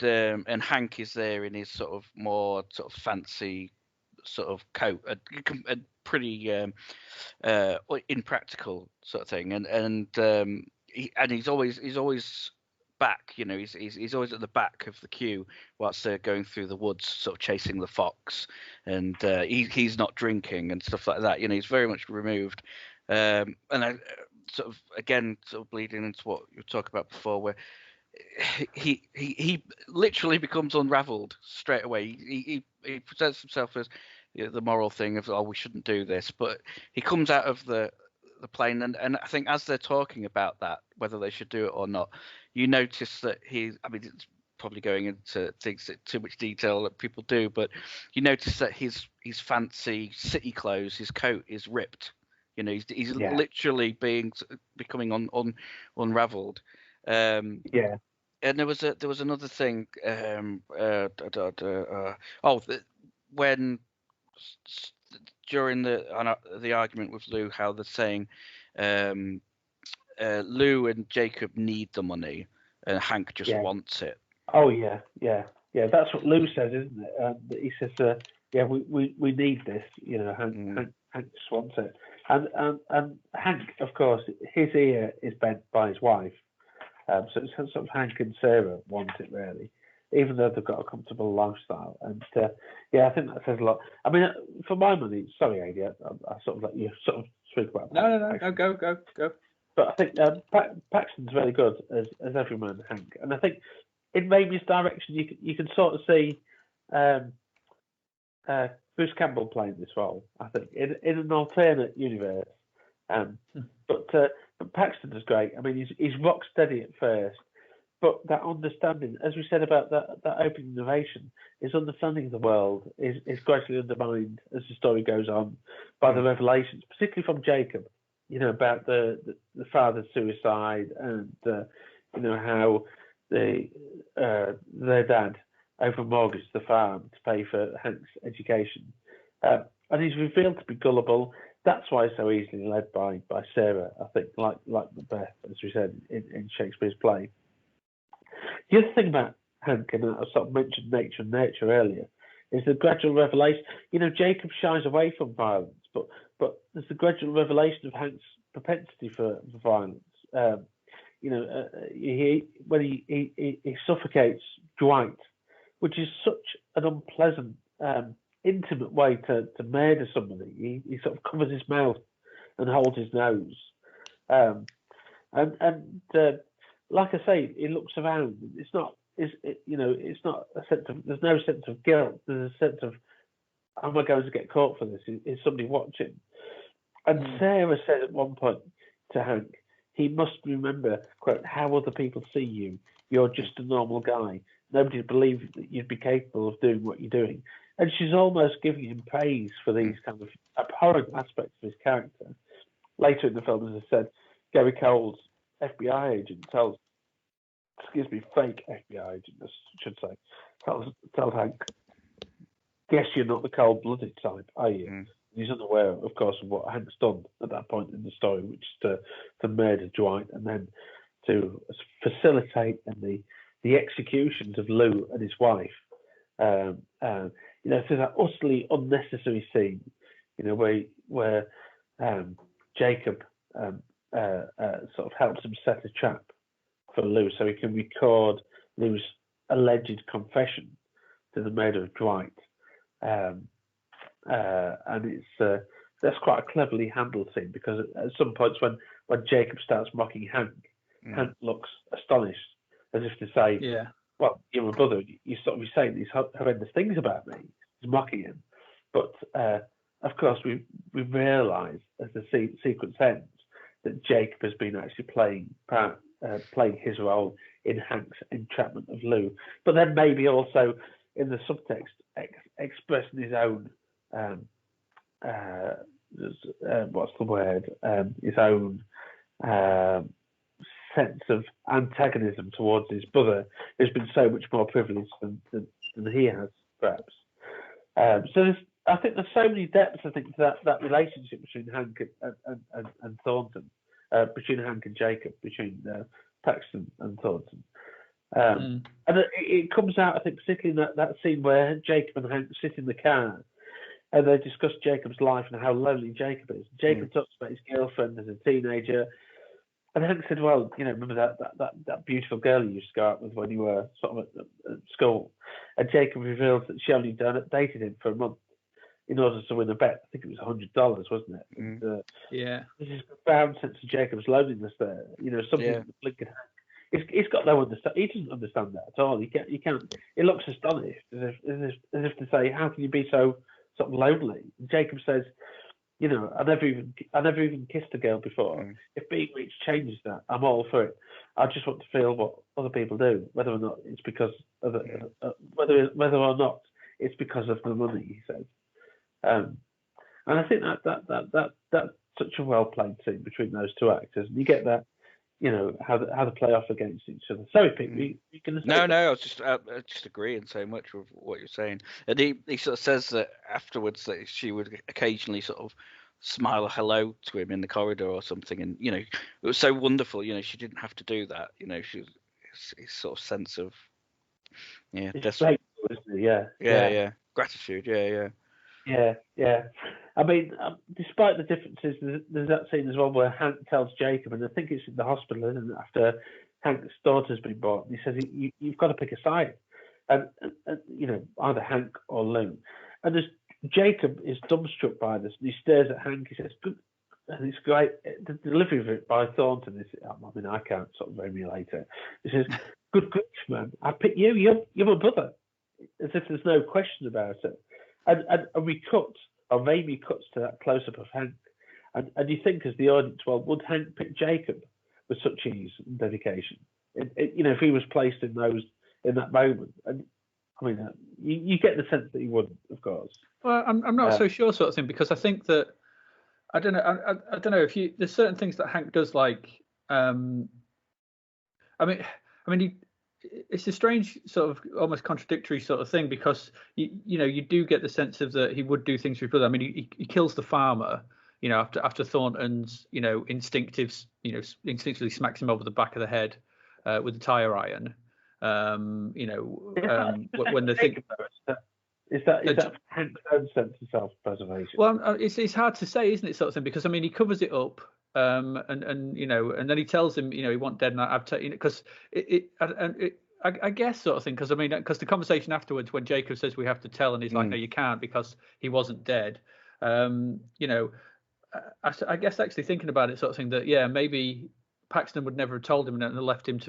Hank is there in his sort of more sort of fancy sort of coat, a pretty impractical sort of thing, and he's always back. He's always at the back of the queue whilst they're going through the woods, sort of chasing the fox, and he's not drinking and stuff like that. He's very much removed, and I sort of bleeding into what you were talking about before, where he literally becomes unraveled straight away. He presents himself as the moral thing of, we shouldn't do this, but he comes out of the plane, and I think as they're talking about that, whether they should do it or not, you notice that it's probably going into things that too much detail that people do, but you notice that his fancy city clothes, his coat is ripped. He's literally becoming unraveled. And there was another thing. When during the argument with Lou, how they're saying Lou and Jacob need the money and Hank just wants it. Oh yeah. That's what Lou says, isn't it? He says yeah, we need this. You know, Hank just wants it, and Hank, of course, his ear is bent by his wife, so it's sort of Hank and Sarah want it really, even though they've got a comfortable lifestyle, and yeah, I think that says a lot. I mean, for my money, sorry, Adi, I sort of let you sort of speak about. No, go. But I think Paxton's very good as everyman Hank, and I think in Raimi's direction, you can sort of see Bruce Campbell playing this role. I think in an alternate universe, but Paxton is great. I mean, he's rock steady at first, but that understanding, as we said about that opening narration, his understanding of the world is gradually undermined as the story goes on by the revelations, particularly from Jacob. You know, about the father's suicide and you know how their dad over-mortgaged the farm to pay for Hank's education, and he's revealed to be gullible. That's why he's so easily led by Sarah. I think, like Macbeth, as we said in Shakespeare's play. The other thing about Hank, and I sort of mentioned nature and nurture earlier, is the gradual revelation. You know, Jacob shies away from violence, but there's the gradual revelation of Hank's propensity for violence. You know, when he suffocates Dwight, which is such an unpleasant, intimate way to murder somebody. He sort of covers his mouth and holds his nose, and like I say, he looks around. It's not. It's not a sense of. There's no sense of guilt. There's a sense of, am I going to get caught for this? Is somebody watching? And Sarah said at one point to Hank, he must remember, quote, how other people see you. You're just a normal guy. Nobody believes that you'd be capable of doing what you're doing. And she's almost giving him praise for these kind of abhorrent aspects of his character. Later in the film, as I said, Gary Cole's FBI agent fake FBI agent, I should say, tells Hank, guess you're not the cold-blooded type, are you? He's unaware, of course, of what Hank's done at that point in the story, which is to murder Dwight and then to facilitate the executions of Lou and his wife. You know, so that utterly unnecessary scene, you know, where Jacob sort of helps him set a trap for Lou so he can record Lou's alleged confession to the murder of Dwight. And it's that's quite a cleverly handled scene, because at some points when Jacob starts mocking Hank, Hank looks astonished, as if to say, "Yeah, well, you're my brother. You sort of be saying these horrendous things about me." He's mocking him, but of course we realise as the sequence ends that Jacob has been actually playing his role in Hank's entrapment of Lou, but then maybe also in the subtext expressing his own what's the word? His own sense of antagonism towards his brother, who's been so much more privileged than he has, perhaps. So I think there's so many depths, I think, to that relationship between Hank and Thornton, between Hank and Jacob, between Paxton and Thornton. And it comes out, I think, particularly in that scene where Jacob and Hank sit in the car and they discuss Jacob's life and how lonely Jacob is. Jacob talks about his girlfriend as a teenager, and Hank said, "Well, you know, remember that beautiful girl you used to go out with when you were sort of at school?" And Jacob reveals that she only dated him for a month in order to win a bet. I think it was $100, wasn't it? And, yeah. There's this profound sense of Jacob's loneliness there. You know, something that the blink of Hank. He's got no understand. He doesn't understand that at all. He can't. He looks astonished, as if to say, "How can you be so sort of lonely?" And Jacob says, "You know, I never even kissed a girl before. If being rich changes that, I'm all for it. I just want to feel what other people do, whether or not it's because of whether or not it's because of the money," he says. And I think that's such a well played scene between those two actors, and you get that. You know how they play off against each other. Sorry, Pete, you can say No, I was just agreeing so much with what you're saying. And he sort of says that afterwards that she would occasionally sort of smile a hello to him in the corridor or something, and you know it was so wonderful. You know, she didn't have to do that. You know, she was his sort of sense of it's grateful, isn't it? Yeah, gratitude. Yeah. Yeah, yeah. I mean, despite the differences, there's that scene as well where Hank tells Jacob, and I think it's in the hospital, isn't it, after Hank's daughter's been born. He says, you've got to pick a side, and either Hank or Lou. And there's Jacob is dumbstruck by this, and he stares at Hank. He says, "Good," and it's great. The delivery of it by Thornton is, I mean, I can't sort of emulate it. He says, "Good grief, man, I pick you. You're my brother," as if there's no question about it. And we cut, or Raimi cuts to that close up of Hank, and you think as the audience, well, would Hank pick Jacob with such ease and dedication? If he was placed in that moment, and I mean, you get the sense that he wouldn't, of course. Well, I'm not so sure, sort of thing, because I think that I don't know. I don't know if there's certain things that Hank does, like I mean, it's a strange sort of almost contradictory sort of thing, because you do get the sense of that he would do things for his brother. I mean, he kills the farmer, after Thornton's instinctively smacks him over the back of the head with the tire iron. When they think. Is that Hank's own sense of self-preservation? Well, it's hard to say, isn't it, sort of thing? Because I mean, he covers it up, and then he tells him, he want dead, and I've taken it, because I guess sort of thing, because I mean, because the conversation afterwards when Jacob says we have to tell, and he's like, no, you can't because he wasn't dead. I guess actually thinking about it, sort of thing, that maybe Paxton would never have told him and left him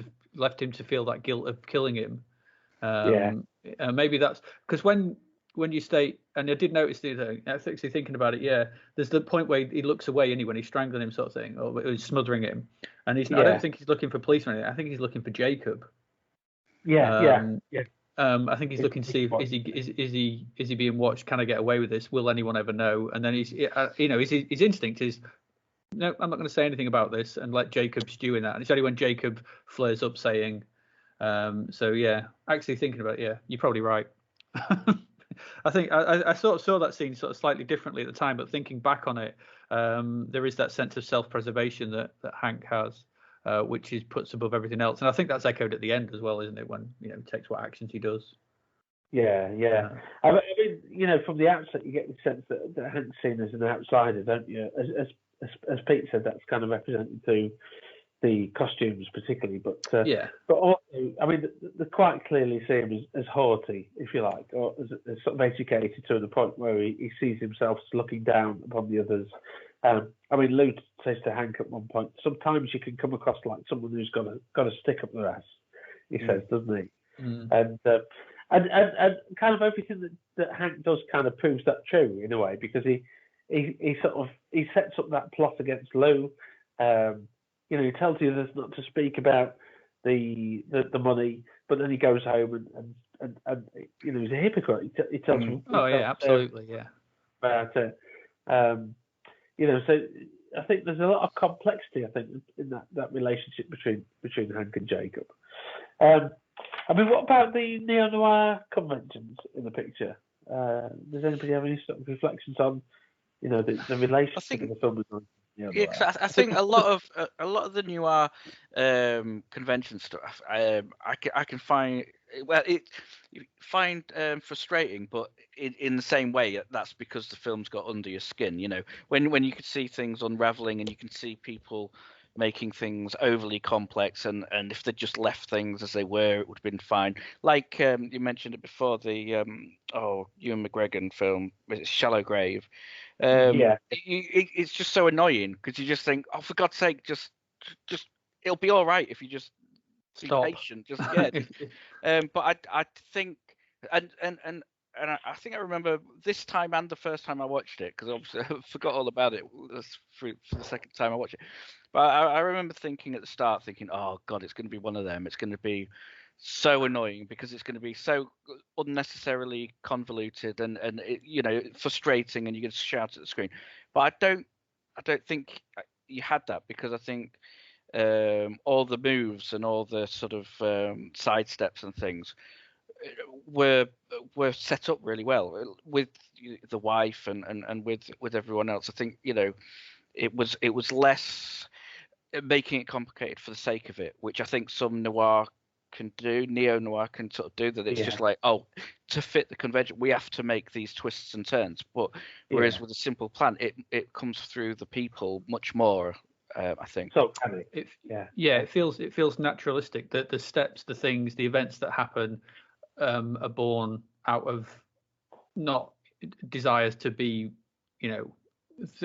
to feel that guilt of killing him. Maybe that's because when you state, and I did notice actually thinking about it, there's the point where he looks away when he's strangling him, sort of thing, or he's smothering him, and I don't think he's looking for police or anything. I think he's looking for Jacob. I think he's looking to see is he being watched? Can I get away with this? Will anyone ever know? And then his instinct is, no, I'm not going to say anything about this, and let Jacob stew in that. And it's only when Jacob flares up saying, actually thinking about it, you're probably right. I think I sort of saw that scene sort of slightly differently at the time, but thinking back on it, there is that sense of self-preservation that Hank has, which is puts above everything else, and I think that's echoed at the end as well, isn't it? When he takes what actions he does. Yeah. I mean, from the outset, you get the sense that Hank's seen as an outsider, don't you? As Pete said, that's kind of represented through the costumes particularly, but also, I mean, they quite clearly see him as haughty, if you like, or as sort of educated to the point where he sees himself as looking down upon the others. I mean, Lou says to Hank at one point, sometimes you can come across like someone who's got a stick up their ass. He says, doesn't he? And kind of everything that Hank does kind of proves that true in a way, because he sets up that plot against Lou. He tells the others not to speak about the money, but then he goes home and he's a hypocrite. He tells them. Oh yeah, absolutely, about it. So I think there's a lot of complexity, I think, in that relationship between Hank and Jacob. I mean, what about the neo-noir conventions in the picture? Does anybody have any sort of reflections on, the relationship of the film? Cause I think a lot of the noir convention stuff, I can find frustrating, but in the same way, that's because the film's got under your skin. When you can see things unraveling and you can see people making things overly complex, and if they just left things as they were, it would have been fine. Like you mentioned it before, the Ewan McGregor film, Shallow Grave. It's just so annoying because you just think, oh, for God's sake, just it'll be all right if you just be patient. But I think and I think I remember this time and the first time I watched it, because obviously I forgot all about it for the second time I watched it. But I remember thinking at the start, oh God, it's going to be one of them. It's going to be so annoying because it's going to be so unnecessarily convoluted and frustrating, and you can shout at the screen. But I don't think you had that, because I think all the moves and all the sort of side steps and things were set up really well with the wife and with everyone else. I think it was less making it complicated for the sake of it, which I think some noir can do, neo-noir can sort of do that. It's just like, oh, to fit the convention, we have to make these twists and turns. But whereas with a simple plan, it comes through the people much more. I think. So can it? It feels naturalistic. That the steps, the things, the events that happen are born out of not desires to be,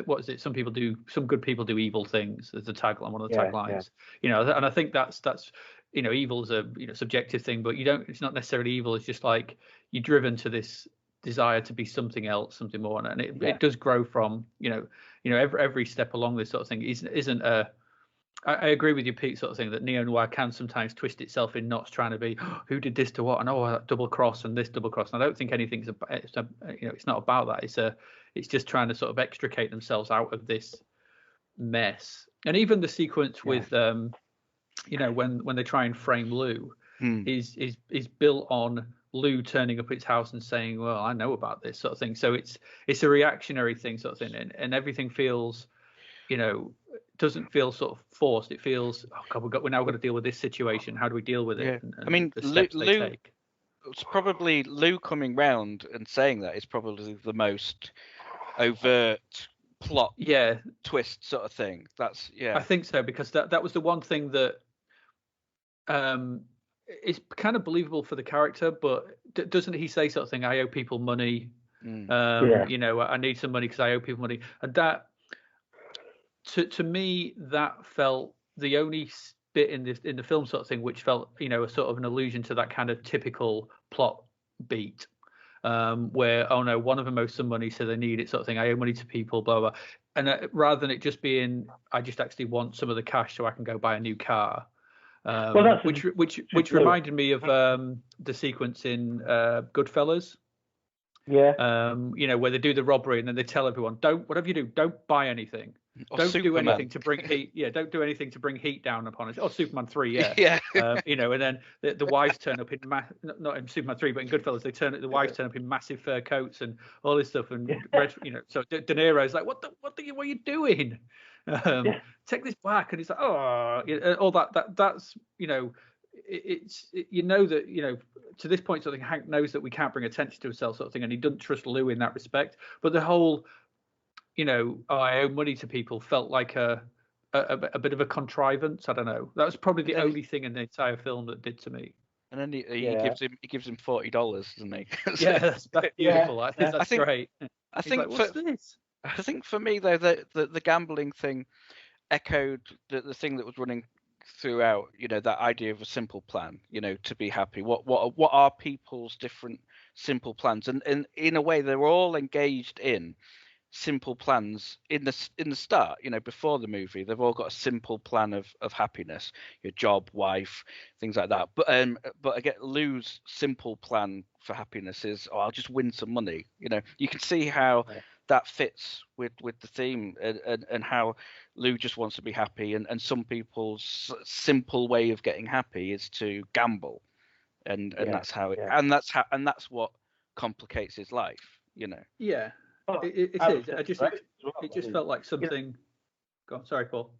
what is it? Some good people do evil things. There's a tagline, one of the taglines. And I think that's evil is a subjective thing, but it's not necessarily evil. It's just like you're driven to this desire to be something else, something more, and it does grow from every step along this sort of thing isn't a. I agree with you, Pete, sort of thing that neo-noir can sometimes twist itself in knots, trying to be who did this to what, and that double cross and this double cross. And I don't think anything's it's not about that. It's just trying to sort of extricate themselves out of this mess. And even the sequence with when they try and frame Lou is built on Lou turning up at his house and saying, well, I know about this sort of thing. So it's a reactionary thing sort of thing, and everything feels doesn't feel sort of forced. It feels, oh God, we're now going to deal with this situation. How do we deal with it? And I mean, the steps they take. It's probably Lou coming round and saying that is probably the most overt plot twist sort of thing. That's I think so, because that was the one thing that is kind of believable for the character, but doesn't he say sort of thing? I owe people money. I need some money because I owe people money, and that. To me, that felt the only bit in the film sort of thing which felt, a sort of an allusion to that kind of typical plot beat, where one of them owes some money, so they need it sort of thing. I owe money to people, blah blah. And rather than it just being, I just actually want some of the cash so I can go buy a new car. Which reminded me of the sequence in Goodfellas. Where they do the robbery and then they tell everyone, whatever you do, don't buy anything. Don't do anything to bring heat. Don't do anything to bring heat down upon us. Oh, Superman 3, and then the wives turn up in not in Superman 3, but in Goodfellas, the wives turn up in massive fur coats and all this stuff. And so De Niro's like, what are you doing? Take this back, and he's like, all that's that to this point sort of thing, Hank knows that we can't bring attention to himself sort of thing, and he doesn't trust Lou in that respect. But the whole I owe money to people felt like a bit of a contrivance. I don't know. That was probably the only thing in the entire film that did to me. And then he gives him $40, doesn't he? That's beautiful. I think that's great. I think like, what's this? I think for me though, the gambling thing echoed the thing that was running throughout, that idea of a simple plan, to be happy. What are people's different simple plans? And in a way, they're all engaged in simple plans in the start. Before the movie, they've all got a simple plan of happiness, your job, wife, things like that. But I get Lou's simple plan for happiness is, I'll just win some money. You can see how that fits with the theme, and how Lou just wants to be happy, and some people's simple way of getting happy is to gamble, and that's how and that's what complicates his life. Yeah, it is. It just felt like something. Go on, sorry, Paul.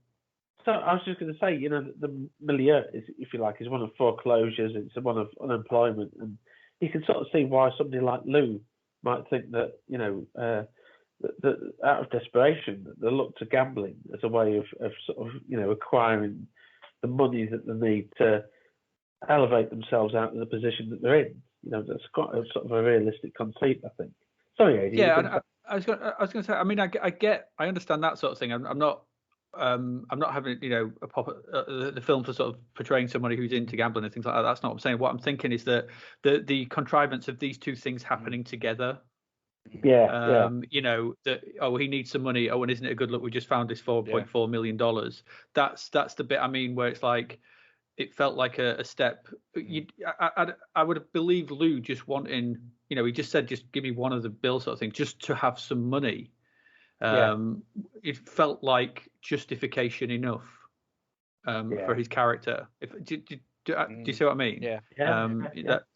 So I was just going to say, the milieu is, if you like, is one of foreclosures. It's one of unemployment, and you can sort of see why somebody like Lou might think that, that out of desperation, they look to gambling as a way of sort of, acquiring the money that they need to elevate themselves out of the position that they're in. That's quite a sort of a realistic conceit, I think. Sorry, Adi. Yeah, I was going to say. I mean, I understand that sort of thing. I'm not having a pop at the film for sort of portraying somebody who's into gambling and things like that. That's not what I'm saying. What I'm thinking is that the contrivance of these two things happening together. That he needs some money. And isn't it a good look? We just found this $4.4 million. That's the bit I mean, where it's like it felt like a step. I would believe Lou just wanting, he just said, just give me one of the bills sort of thing, just to have some money. It felt like justification enough for his character. Do you see what I mean?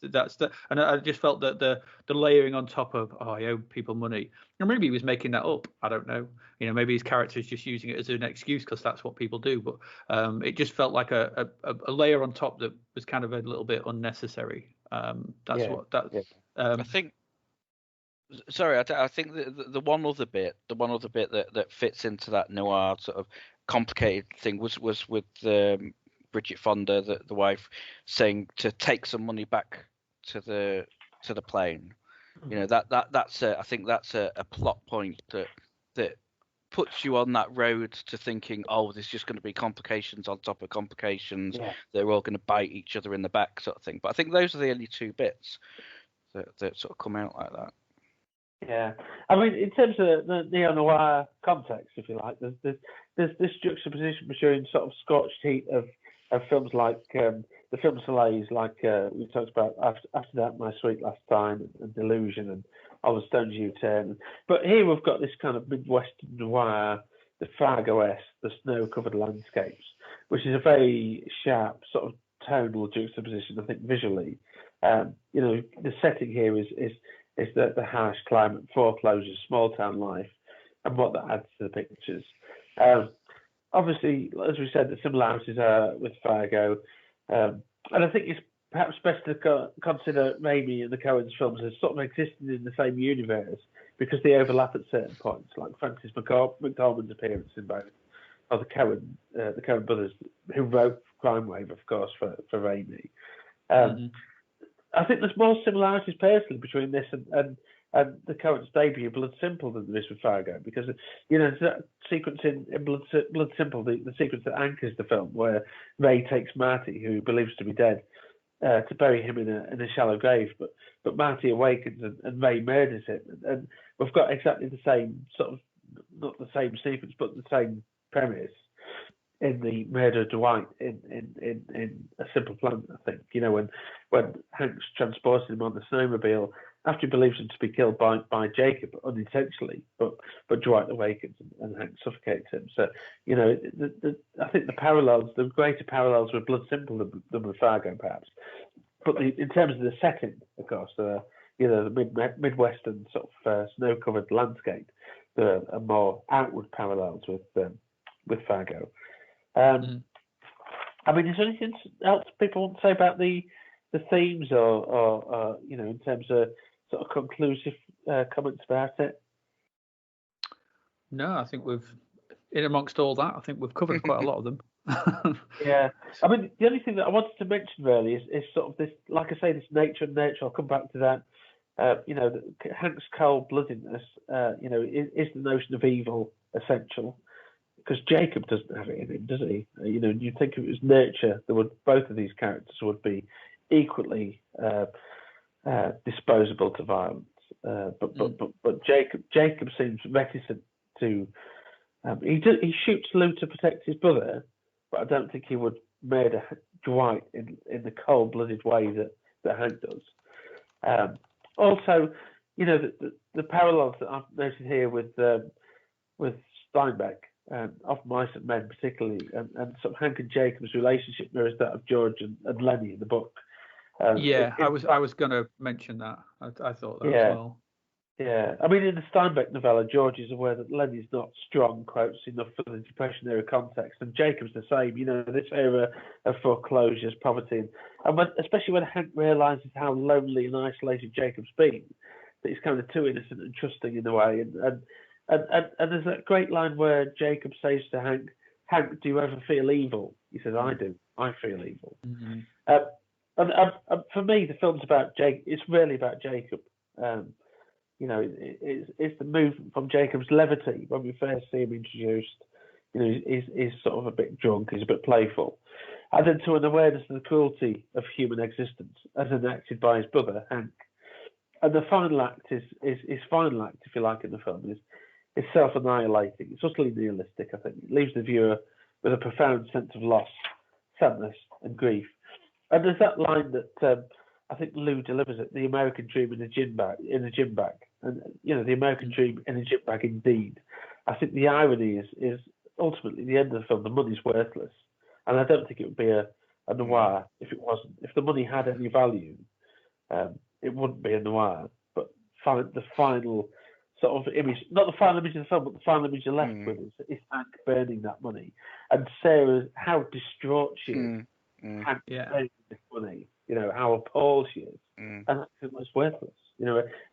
That's and I just felt that the layering on top of I owe people money, and maybe he was making that up. I don't know. Maybe his character is just using it as an excuse because that's what people do. But it just felt like a layer on top that was kind of a little bit unnecessary. I think. Sorry, I think the one other bit that fits into that noir sort of complicated thing was with Bridget Fonda, the wife, saying to take some money back to the plane. You know, that's I think that's a plot point that puts you on that road to thinking, oh, there's just going to be complications on top of complications. Yeah. They're all going to bite each other in the back, sort of thing. But I think those are the only two bits that sort of come out like that. Yeah, I mean, in terms of the neo-noir context, if you like, there's this juxtaposition between sort of scorched heat of films like the film Soleil, like we talked about after that, My Sweet Last Time, and Delusion, and Oliver Stone's U-Turn. But here we've got this kind of Midwestern noir, the Fargo-esque, the snow-covered landscapes, which is a very sharp sort of tonal juxtaposition, I think, visually. You know, the setting here is the harsh climate, foreclosures, small town life, and what that adds to the pictures. Obviously, as we said, the similarities are with Fargo, and I think it's perhaps best to consider Raimi and the Coen's films as sort of existing in the same universe because they overlap at certain points, like Francis McDormand's appearance in both, or the Coen brothers, who wrote Crime Wave, of course, for Raimi. I think there's more similarities personally between this and the Coen's debut, Blood Simple, than there is with Fargo, because, you know, there's that sequence in Blood Simple, the sequence that anchors the film, where Ray takes Marty, who he believes to be dead, to bury him in a shallow grave, but Marty awakens and Ray murders him, and we've got exactly the same sort of, not the same sequence, but the same premise in the murder of Dwight in A Simple Plan, I think. You know, when Hank's transported him on the snowmobile after he believes him to be killed by Jacob unintentionally, but Dwight awakens and Hank suffocates him. So, you know, I think the greater parallels with Blood Simple than with Fargo, perhaps. But in terms of the setting, of course, you know, the Midwestern sort of snow-covered landscape, there are more outward parallels with Fargo. I mean, is there anything else people want to say about the themes, or you know, in terms of sort of conclusive comments about it? No, I think in amongst all that, I think we've covered quite a lot of them. Yeah, I mean, the only thing that I wanted to mention really is sort of this, like I say, this nature and nurture. I'll come back to that. You know, Hank's cold-bloodedness. You know, is the notion of evil essential? Because Jacob doesn't have it in him, does he? You know, you think if it was nurture, both of these characters would be equally disposable to violence. But Jacob seems reticent to. He shoots Lou to protect his brother, but I don't think he would murder Dwight in the cold-blooded way that Hank does. Also, you know, the parallels that I've noted here with Steinbeck. Of Mice and Men particularly, and sort of Hank and Jacob's relationship mirrors that of George and Lenny in the book. I was going to mention that. I thought that as well. Yeah, I mean, in the Steinbeck novella, George is aware that Lenny's not strong, quotes, enough for the Depression era context, and Jacob's the same. You know, this era of foreclosures, poverty, and especially when Hank realises how lonely and isolated Jacob's been, that he's kind of too innocent and trusting in a way, and there's that great line where Jacob says to Hank, do you ever feel evil? He says, I do. I feel evil. Mm-hmm. And for me, the film's about Jacob. It's really about Jacob. You know, it's the movement from Jacob's levity when we first see him introduced. You know, he's sort of a bit drunk. He's a bit playful. And then to an awareness of the cruelty of human existence as enacted by his brother, Hank. And the final act is final act, if you like, in the film is self-annihilating. It's utterly nihilistic, I think. It leaves the viewer with a profound sense of loss, sadness, and grief. And there's that line that I think Lou delivers it: the American dream in a gym bag. And you know, the American dream in a gym bag, indeed. I think the irony is ultimately the end of the film. The money's worthless, and I don't think it would be a noir if it wasn't. If the money had any value, it wouldn't be a noir. But the final sort of image, not the final image of the film, but the final image you're left with is Hank burning that money, and Sarah, how distraught she is. Hank burning this money, you know, how appalled she is, and that's almost worthless.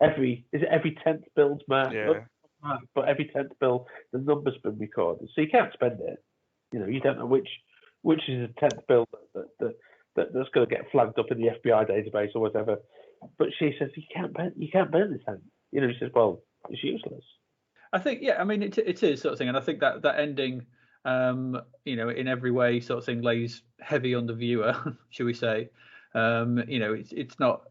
Every 10th bill's marked. Yeah. But every 10th bill, the number's been recorded, so you can't spend it. You don't know which is a 10th bill that's going to get flagged up in the FBI database or whatever. But she says you can't burn this thing. She says, well, it's useless. I think, yeah, I mean, it is sort of thing, and I think that ending, in every way, sort of thing, lays heavy on the viewer, should we say? It's not,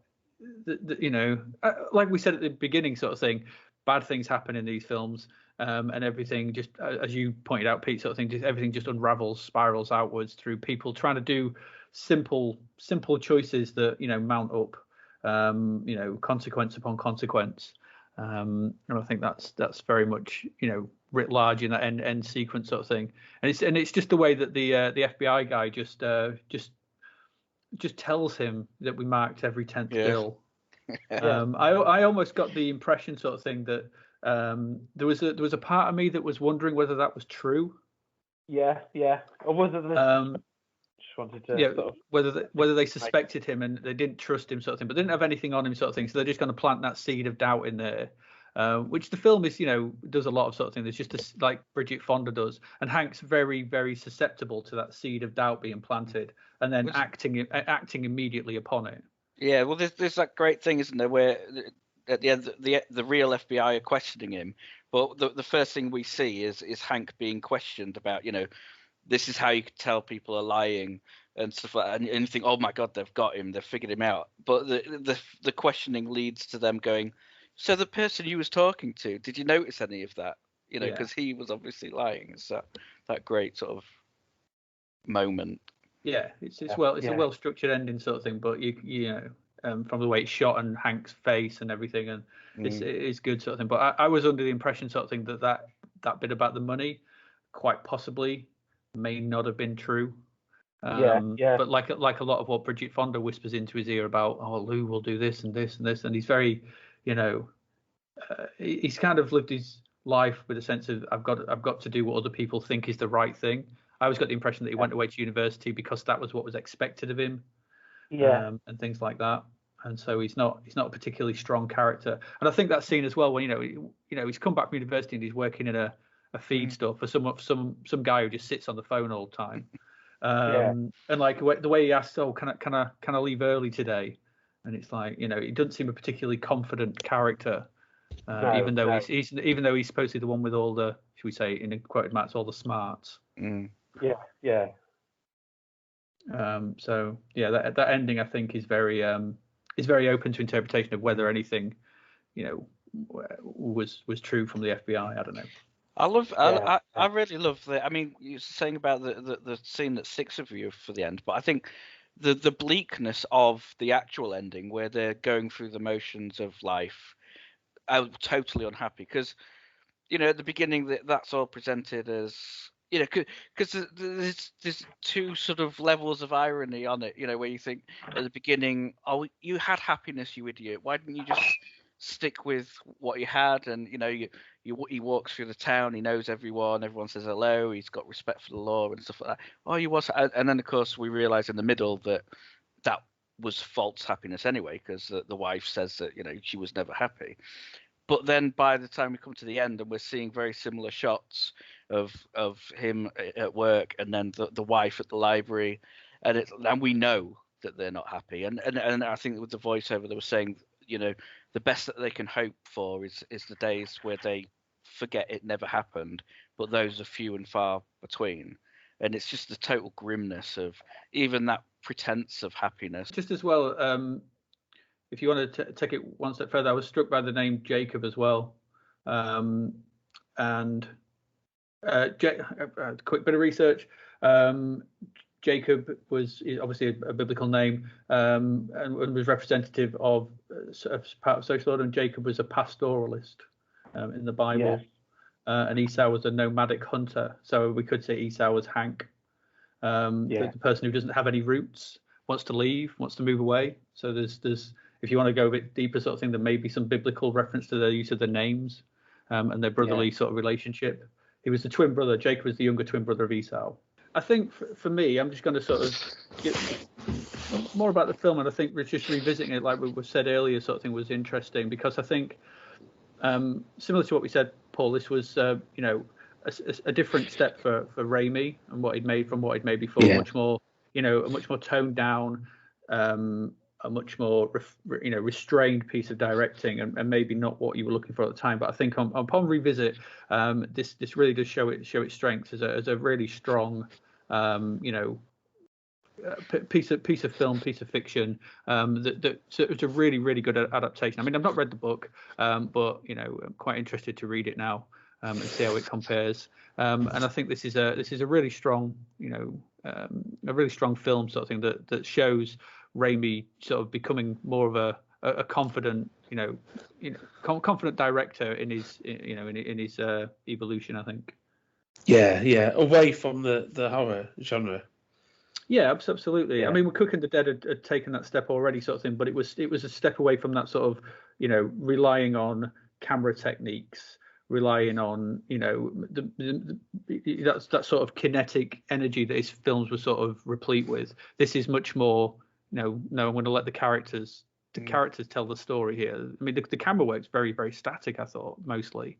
like we said at the beginning, sort of thing. Bad things happen in these films, and everything just, as you pointed out, Pete, sort of thing, everything just unravels, spirals outwards through people trying to do simple choices that mount up, consequence upon consequence. And I think that's very much writ large in that end sequence sort of thing, and it's just the way that the FBI guy just tells him that we marked every 10th bill. I almost got the impression sort of thing that there was a part of me that was wondering whether that was true. Yeah. Or whether just wanted to whether they suspected him and they didn't trust him sort of thing, but didn't have anything on him sort of thing. So they're just going to plant that seed of doubt in there, which the film is does a lot of sort of thing. There's just like Bridget Fonda does, and Hank's very, very susceptible to that seed of doubt being planted and then acting immediately upon it. Yeah, well, there's that great thing, isn't there, where at the end the real FBI are questioning him, but the first thing we see is Hank being questioned about, this is how you can tell people are lying and stuff like that, and you think, oh my God, they've got him, they've figured him out. But the questioning leads to them going, so the person you was talking to, did you notice any of that? Because he was obviously lying. It's that great sort of moment. Yeah, it's a well structured ending sort of thing, but from the way it's shot and Hank's face and everything, and it is good sort of thing. But I was under the impression sort of thing that bit about the money quite possibly may not have been true. But like a lot of what Bridget Fonda whispers into his ear about, oh, Lou will do this and this and this, and he's very, he's kind of lived his life with a sense of I've got to do what other people think is the right thing. I always got the impression that he went away to university because that was what was expected of him, and things like that. And so he's not a particularly strong character. And I think that scene as well, when he's come back from university and he's working in a feed store for some guy who just sits on the phone all the time, and like the way he asks, oh, can I leave early today? And it's like, he doesn't seem a particularly confident character, even though he's supposed to be the one with all the, should we say, in quoted marks, all the smarts. Yeah. So that ending I think is very open to interpretation of whether anything, was true from the FBI. I don't know. I really love the. I mean, you're saying about the scene that sticks with you for the end, but I think the bleakness of the actual ending, where they're going through the motions of life, I'm totally unhappy because, at the beginning that's all presented as. Because there's two sort of levels of irony on it, where you think at the beginning, oh, you had happiness, you idiot. Why didn't you just stick with what you had? And, he walks through the town, he knows everyone says hello, he's got respect for the law and stuff like that. Oh, he was. And then, of course, we realise in the middle that was false happiness anyway, because the wife says that, she was never happy. But then by the time we come to the end and we're seeing very similar shots of him at work and then the wife at the library, and we know that they're not happy. And I think with the voiceover they were saying, the best that they can hope for is the days where they forget it never happened, but those are few and far between. And it's just the total grimness of even that pretense of happiness. Just as well, if you want to take it one step further, I was struck by the name Jacob as well. And quick bit of research. Jacob is obviously a biblical name, and was representative of part of social order. And Jacob was a pastoralist in the Bible, and Esau was a nomadic hunter. So we could say Esau was Hank, the person who doesn't have any roots, wants to leave, wants to move away. So there's if you want to go a bit deeper sort of thing, there may be some biblical reference to the use of the names and their brotherly sort of relationship. He was the twin brother. Jacob was the younger twin brother of Esau. I think for me, I'm just going to sort of more about the film, and I think we're just revisiting it, like we said earlier, sort of thing was interesting because I think, similar to what we said, Paul, this was a different step for Raimi and what he'd made from what he'd made before. Yeah. Much more, a much more toned down, a much more restrained piece of directing, and maybe not what you were looking for at the time. But I think upon revisit, this really does show its strengths as a really strong, piece of film, piece of fiction. So it's a really, really good adaptation. I mean, I've not read the book, but I'm quite interested to read it now and see how it compares. And I think this is a really strong, a really strong film sort of thing that shows Raimi sort of becoming more of a confident, confident director in his, in his evolution, I think. Yeah, away from the horror genre. Yeah, absolutely. Yeah. I mean, Cook and the Dead had taken that step already, sort of thing, but it was a step away from that sort of, relying on camera techniques, relying on, that sort of kinetic energy that his films were sort of replete with. This is much more, no, I'm going to let the characters tell the story here. I mean, the camera work's very, very static, I thought, mostly.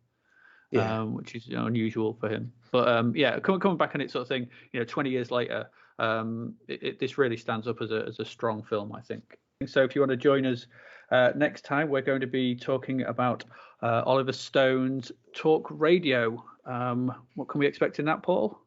Yeah. Which is unusual for him. But coming back on it, sort of thing, 20 years later, this really stands up as a strong film, I think. So if you want to join us next time, we're going to be talking about Oliver Stone's Talk Radio. What can we expect in that, Paul?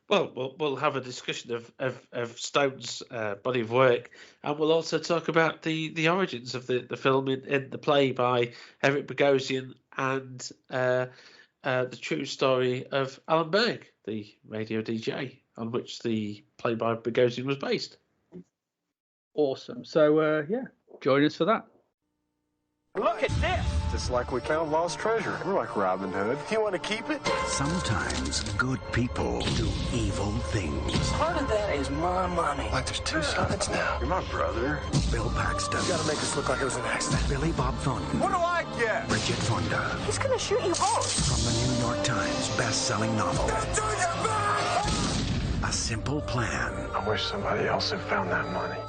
Well, we'll have a discussion of Stone's body of work, and we'll also talk about the origins of the film in the play by Eric Bogosian, and the true story of Alan Berg, the radio DJ, on which the play by Bogosian was based. Awesome. So, join us for that. Look at this. Just like we found lost treasure. We're like Robin Hood. You want to keep it? Sometimes good people do evil things. Part of that is my money. Like there's two sides now. You're my brother. Bill Paxton. You gotta make us look like it was an accident. Billy Bob Thornton. What do I get? Bridget Fonda. He's gonna shoot you both. From the New York Times best-selling novel. Do your best! A Simple Plan. I wish somebody else had found that money.